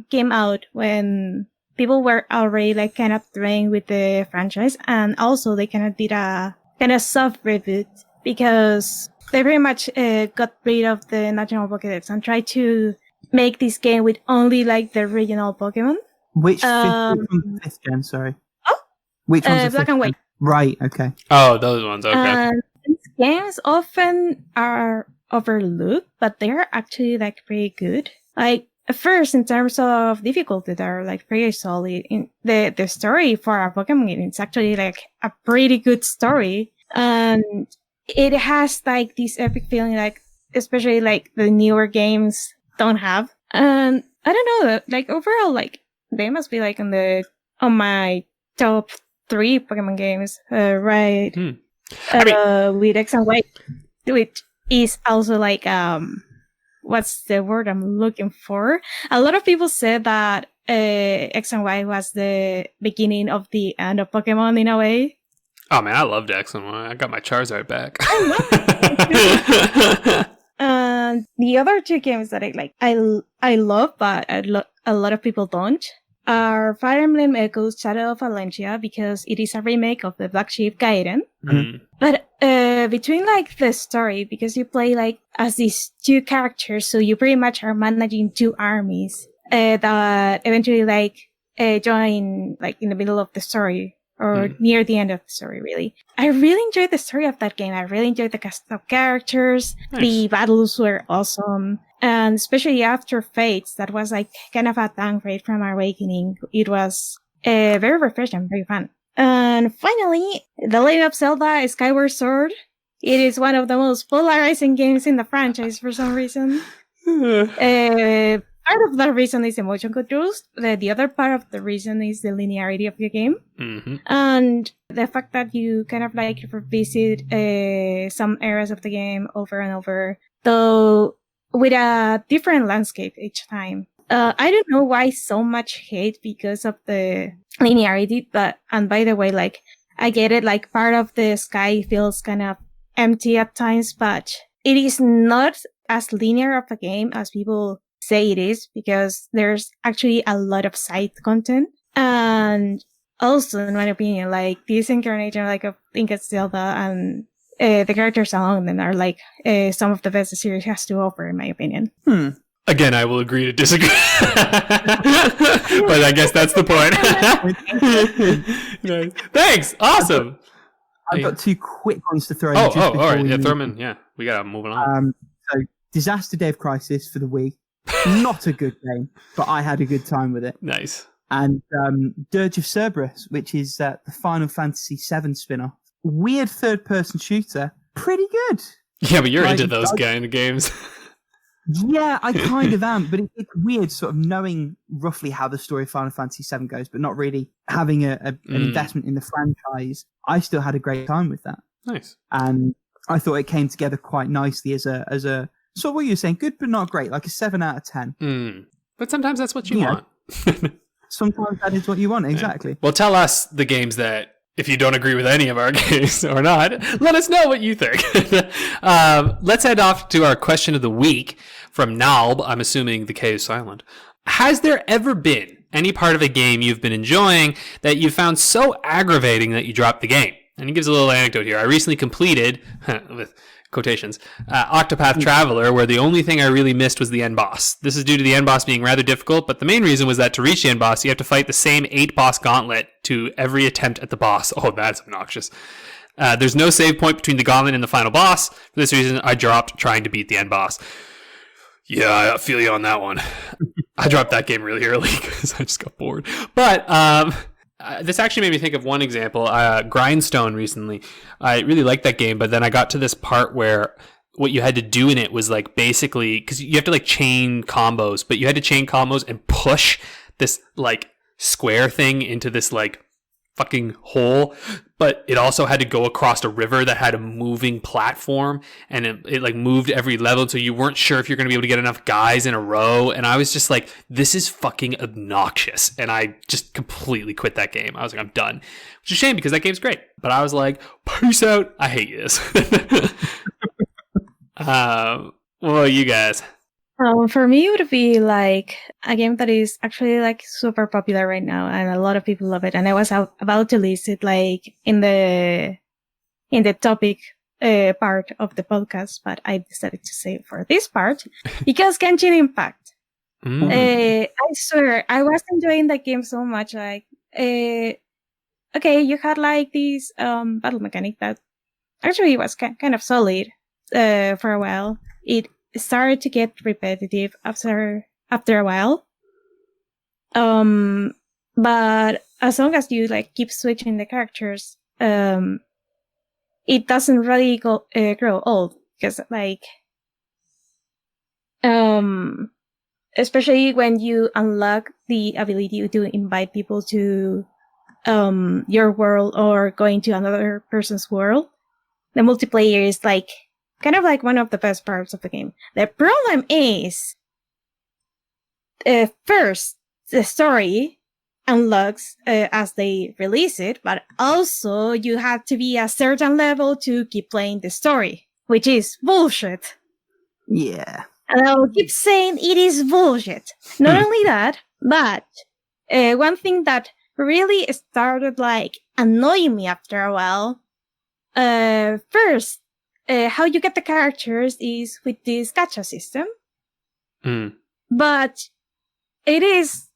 C: came out when people were already like kind of playing with the franchise, and also they kind of did a kind of soft reboot, because they very much got rid of the national Pokédex and tried to make this game with only like the regional Pokemon.
A: Which fifth gen? Sorry.
C: Oh,
A: which one's
C: Black and White.
A: Gen? Right. Okay.
B: Oh, those ones. Okay.
C: These games often are overlooked, but they're actually like pretty good. Like first, in terms of difficulty, they're like pretty solid. In the story for a Pokemon game, it's actually like a pretty good story, and it has like this epic feeling, like especially like the newer games don't have. And I don't know, like overall, like they must be like on my top 3 Pokemon games, right? With X and Y, which is also like what's the word I'm looking for? A lot of people said that X and Y was the beginning of the end of Pokemon in a way.
B: Oh man, I loved X and Y. I got my Charizard back.
C: I love it. And the other 2 games that I love, but a lot of people don't, are Fire Emblem Echoes Shadow of Valencia, because it is a remake of the Black Sheep Gaiden.
B: Mm.
C: But between like the story, because you play like as these 2 characters, so you pretty much are managing 2 armies that eventually like join like in the middle of the story or near the end of the story. Really, I really enjoyed the story of that game. I really enjoyed the cast of characters. Nice. The battles were awesome. And especially after Fates, that was like kind of a downgrade from Awakening. It was very refreshing, very fun. And finally, The Legend of Zelda Skyward Sword. It is one of the most polarizing games in the franchise for some reason. Part of the reason is the motion controls. The other part of the reason is the linearity of the game. Mm-hmm. And the fact that you kind of like revisit some areas of the game over and over, though with a different landscape each time. I don't know why so much hate because of the linearity, and by the way, like, I get it, like, part of the sky feels kind of empty at times, but it is not as linear of a game as people say it is, because there's actually a lot of side content. And also, in my opinion, like, this incarnation, like, of Link and Zelda and the characters along them are like some of the best the series has to offer, in my opinion.
B: Again, I will agree to disagree. But I guess that's the point. Nice. Thanks. Awesome.
A: I've got 2 quick ones to throw in.
B: All right. Yeah, throw them in. Yeah, we got to move on.
A: So, Disaster Dave Crisis for the Wii. Not a good game, but I had a good time with it.
B: Nice.
A: And Dirge of Cerberus, which is the Final Fantasy VII spin-off. Weird third-person shooter. Pretty good.
B: Yeah, but you're into those kind of games.
A: Yeah, I kind of am, but it's weird sort of knowing roughly how the story of Final Fantasy VII goes, but not really having an investment in the franchise. I still had a great time with that.
B: Nice.
A: And I thought it came together quite nicely as a sort of what you were saying, good but not great, like a 7 out of 10.
B: But sometimes that's what you want.
A: Sometimes that is what you want, exactly.
B: Yeah. Well, tell us the games that, if you don't agree with any of our games or not, let us know what you think. Let's head off to our question of the week from Knalb. I'm assuming the K is silent. Has there ever been any part of a game you've been enjoying that you found so aggravating that you dropped the game? And he gives a little anecdote here. I recently completed, with quotations, Octopath Traveler, where the only thing I really missed was the end boss. This is due to the end boss being rather difficult, but the main reason was that to reach the end boss, you have to fight the same 8 boss gauntlet to every attempt at the boss. Oh, that's obnoxious. There's no save point between the gauntlet and the final boss. For this reason, I dropped trying to beat the end boss. Yeah, I feel you on that one. I dropped that game really early because I just got bored. But this actually made me think of one example. Grindstone recently. I really liked that game, but then I got to this part where what you had to do in it was like basically, because you have to like chain combos, but you had to chain combos and push this like square thing into this like fucking hole, but it also had to go across a river that had a moving platform, and it like moved every level, so you weren't sure if you're going to be able to get enough guys in a row. And I was just like, this is fucking obnoxious, and I just completely quit that game. I was like, I'm done, which is a shame because that game's great, but I was like, peace out, I hate this. Well, you guys.
C: For me, it would be like a game that is actually like super popular right now, and a lot of people love it. And I was about to list it like in the topic part of the podcast, but I decided to say it for this part because Genshin Impact. I swear, I was enjoying that game so much. Like, okay, you had like this battle mechanic that actually was kind of solid for a while. It started to get repetitive after a while. But as long as you like keep switching the characters, it doesn't really grow old because like, especially when you unlock the ability to invite people to your world or going to another person's world, the multiplayer is like kind of like one of the best parts of the game. The problem is, first, the story unlocks as they release it, but also you have to be a certain level to keep playing the story, which is bullshit.
A: Yeah.
C: And I'll keep saying it is bullshit. Not only that, but one thing that really started like annoying me after a while, first, how you get the characters is with this gacha system. But it isn't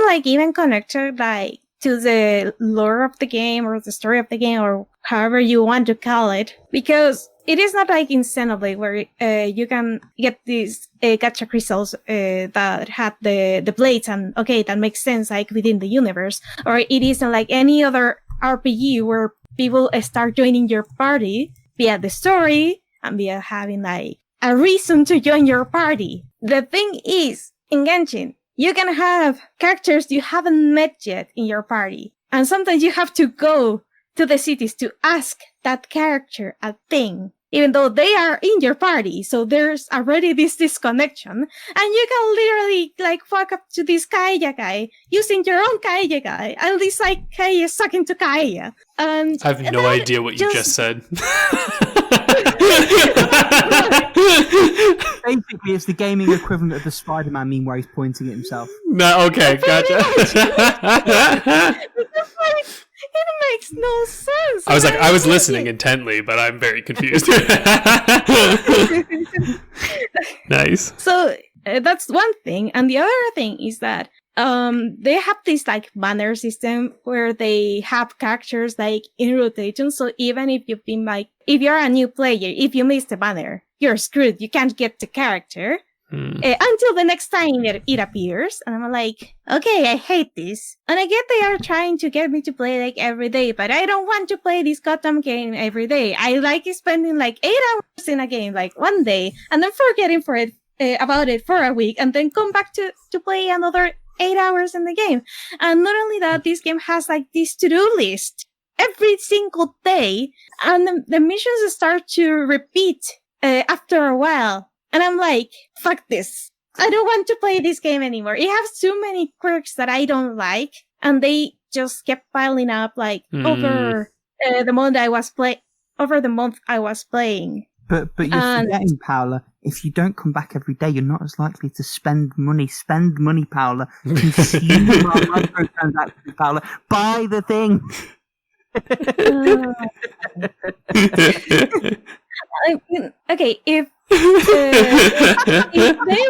C: like even connected like to the lore of the game or the story of the game or however you want to call it, because it is not like in Xenoblade where you can get these gacha crystals that had the blades, and okay, that makes sense like within the universe. Or it isn't like any other RPG where people start joining your party via the story and via having like a reason to join your party. The thing is, in Genshin, you can have characters you haven't met yet in your party. And sometimes you have to go to the cities to ask that character a thing, even though they are in your party. So there's already this disconnection. And you can literally like walk up to this Kaeya guy using your own Kaeya guy. And this like Kaeya is talking to Kaeya. And
B: I have no idea what you just said.
A: Basically, it's the gaming equivalent of the Spider-Man meme where he's pointing at himself.
B: No, okay, gotcha.
C: It makes no sense.
B: I was listening intently, but I'm very confused. Nice.
C: So that's one thing, and the other thing is that they have this like banner system where they have characters like in rotation. So even if you've been like, if you're a new player, if you miss the banner, you're screwed. You can't get the character until the next time it appears. And I'm like, okay, I hate this. And I get they are trying to get me to play like every day, but I don't want to play this goddamn game every day. I like spending like 8 hours in a game like one day and then forgetting about it for a week and then come back to play another 8 hours in the game. And not only that, this game has like this to-do list every single day, and the missions start to repeat after a while. And I'm like, fuck this. I don't want to play this game anymore. It has too many quirks that I don't like, and they just kept piling up like over the month I was playing.
A: But you're forgetting, Paula, if you don't come back every day, you're not as likely to spend money. Spend money, Paula. Consume our microtransactions, Paula. Buy the thing.
C: Okay, if they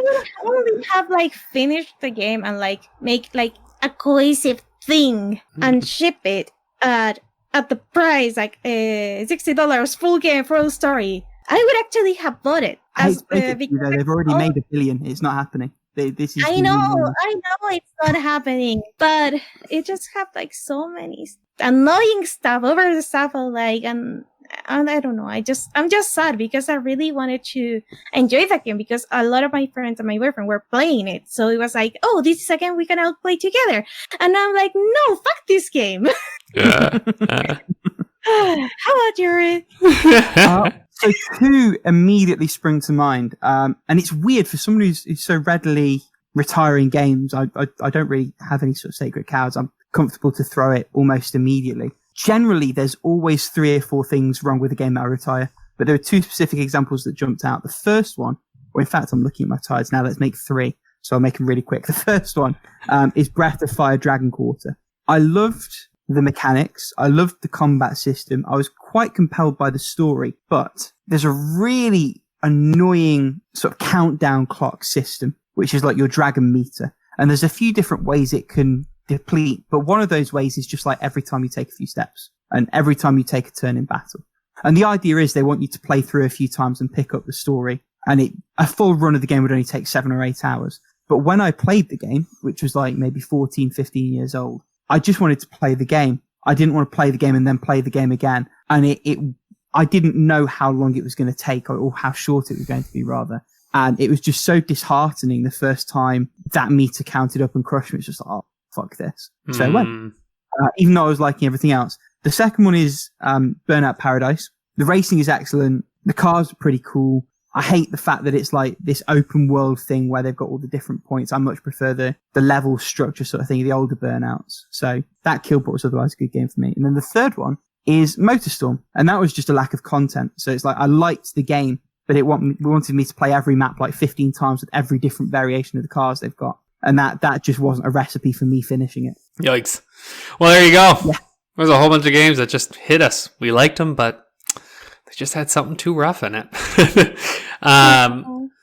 C: would only have like finished the game and like make like a cohesive thing and ship it at the price like $60 full game, full story, I would actually have bought it.
A: They've already made $1 billion. It's not happening. I
C: know it's not happening, but it just have like so many annoying stuff over the stuff of like, and I don't know. I'm just sad because I really wanted to enjoy that game because a lot of my friends and my boyfriend were playing it. So it was like, oh, this is a game we can all play together. And I'm like, no, fuck this game.
B: Yeah.
C: How about you?
A: So two immediately spring to mind. And it's weird for someone who's so readily retiring games. I don't really have any sort of sacred cows. I'm comfortable to throw it almost immediately. Generally, there's always 3 or 4 things wrong with the game that I retire. But there are 2 specific examples that jumped out. The first one, or in fact, I'm looking at my tides now. Let's make 3. So I'll make them really quick. The first one is Breath of Fire Dragon Quarter. I loved the mechanics. I loved the combat system. I was quite compelled by the story, but there's a really annoying sort of countdown clock system, which is like your dragon meter. And there's a few different ways it can deplete, but one of those ways is just like every time you take a few steps and every time you take a turn in battle. And the idea is they want you to play through a few times and pick up the story. And a full run of the game would only take 7 or 8 hours. But when I played the game, which was like maybe 14, 15 years old, I just wanted to play the game. I didn't want to play the game and then play the game again. And I didn't know how long it was going to take or how short it was going to be rather. And it was just so disheartening the first time that meter counted up and crushed me. It's just like, oh, fuck this. So I went. Even though I was liking everything else. The second one is Burnout Paradise. The racing is excellent. The cars are pretty cool. I hate the fact that it's like this open world thing where they've got all the different points. I much prefer the level structure sort of thing, the older Burnouts. So that killed what was otherwise a good game for me. And then the third one is Motorstorm. And that was just a lack of content. So it's like I liked the game, but it wanted me to play every map like 15 times with every different variation of the cars they've got. And that just wasn't a recipe for me finishing it.
B: Yikes. Well, there you go.
A: Yeah.
B: There's a whole bunch of games that just hit us. We liked them, but they just had something too rough in it. Why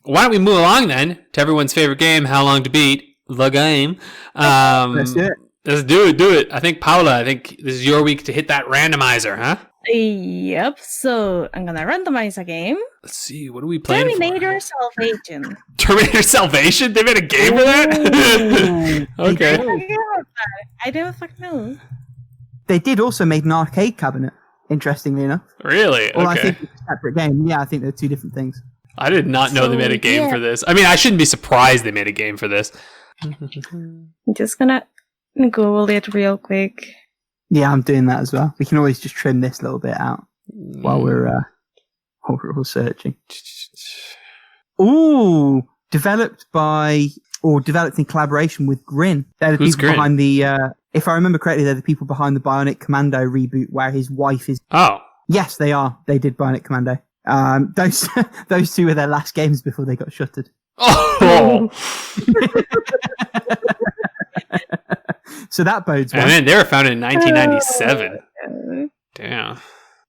B: don't we move along then to everyone's favorite game, How Long to Beat, the game.
A: Let's do it.
B: Let's do it. I think, Paula, this is your week to hit that randomizer, huh?
C: Yep, so I'm gonna randomize a game.
B: Let's see, what are we playing
C: Terminator Salvation.
B: Terminator Salvation? They made a game for that? Okay.
C: I don't fucking know.
A: They did also make an arcade cabinet, interestingly enough.
B: Really?
A: Well,
B: okay.
A: I think it's a separate game. Yeah, I think they're two different things.
B: I did not know they made a game for this. I mean, I shouldn't be surprised they made a game for this.
C: I'm just gonna Google it real quick.
A: Yeah, I'm doing that as well. We can always just trim this little bit out while we're all searching. Ooh, developed in collaboration with Grin. They're the
B: Who's
A: people
B: Grin?
A: behind the, if I remember correctly, they're the people behind the Bionic Commando reboot where his wife is.
B: Oh.
A: Yes, they are. They did Bionic Commando. Those two were their last games before they got shuttered.
B: Oh.
A: So that bodes well.
B: And then they were founded in 1997. Damn.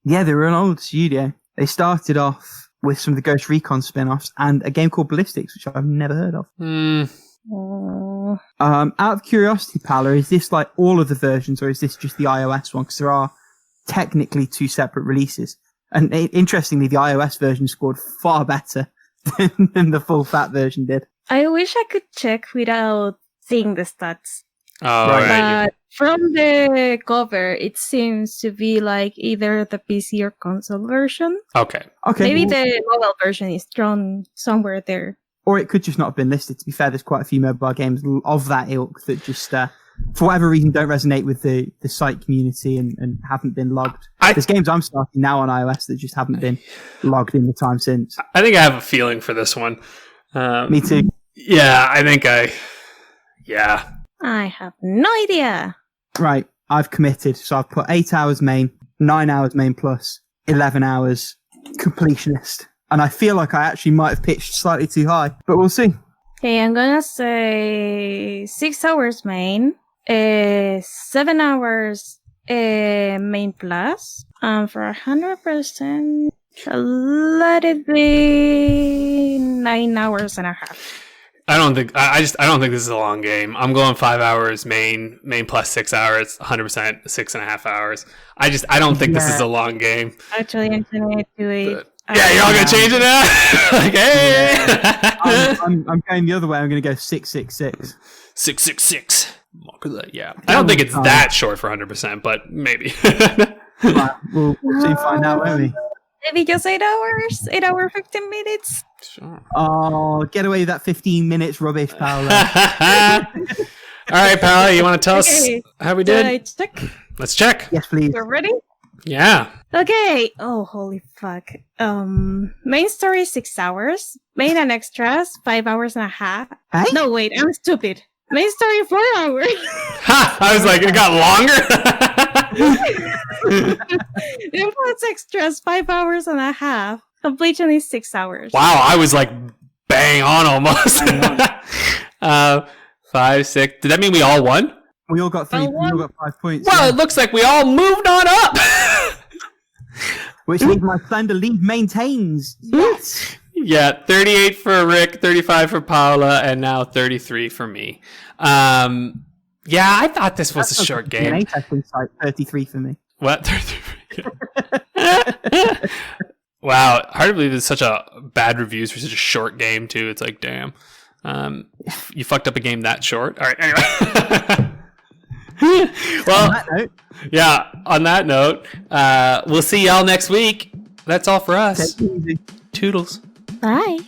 A: Yeah, they were an old studio. They started off with some of the Ghost Recon spin-offs and a game called Ballistics, which I've never heard of. Out of curiosity, Paula, is this like all of the versions or is this just the iOS one? Because there are technically two separate releases. And interestingly, the iOS version scored far better than the full fat version did.
C: I wish I could check without seeing the stats.
B: Oh, right.
C: But from the cover, it seems to be like either the PC or console version.
B: Okay.
C: Maybe the mobile version is thrown somewhere there.
A: Or it could just not have been listed. To be fair, there's quite a few mobile games of that ilk that just, for whatever reason, don't resonate with the site community and haven't been logged. There's games I'm starting now on iOS that just haven't been logged in the time since.
B: I think I have a feeling for this one.
A: Me too.
B: Yeah,
C: I have no idea.
A: Right, I've committed. So I've put 8 hours main, 9 hours main plus, 11 hours completionist. And I feel like I actually might have pitched slightly too high, but we'll see.
C: Okay, I'm gonna say 6 hours main, 7 hours main plus, for 100%, let it be 9 hours and a half.
B: I don't think this is a long game. I'm going 5 hours main plus 6 hours, 100%, 6.5 hours. I don't think this is a long game.
C: Actually, I'm turning it to 8.
B: Yeah, you're all gonna change it now? Like, hey!
A: Yeah. I'm going the other way. I'm going to go 666.
B: 666. Yeah. I don't think it's that short for 100%, but maybe.
A: Right, we'll soon find out, won't we?
C: Maybe just 8 hours? 8 hour, 15 minutes?
B: Sure.
A: Oh, get away with that 15 minutes rubbish, Paula.
B: All right, Paula, you want to tell us how we did?
C: I check?
B: Let's check.
A: Yes, please.
C: You're ready?
B: Yeah.
C: Okay. Oh, holy fuck. Main story 6 hours. Main and extras 5 hours and a half.
A: Hey?
C: No, wait, I'm stupid. Main story 4 hours.
B: Ha! I was like, it got longer.
C: Influence extras 5 hours and a half. Completion is 6 hours.
B: Wow, I was like bang on almost. 5, 6. Did that mean we all won?
A: We all got 3. We all got 5 points.
B: Well, it looks like we all moved on up.
A: Which means my slender lead maintains. Yes.
B: Yeah, 38 for Rick, 35 for Paula, and now 33 for me. Yeah, I thought this was a short game.
A: DNA testing site, 33 for me.
B: What? 33? Wow, hard to believe it's such a bad reviews for such a short game too. It's like, damn, you fucked up a game that short. All right, anyway. Well,
A: on that note,
B: yeah. On that note, we'll see y'all next week. That's all for us.
A: take it easy.
B: Toodles.
C: Bye.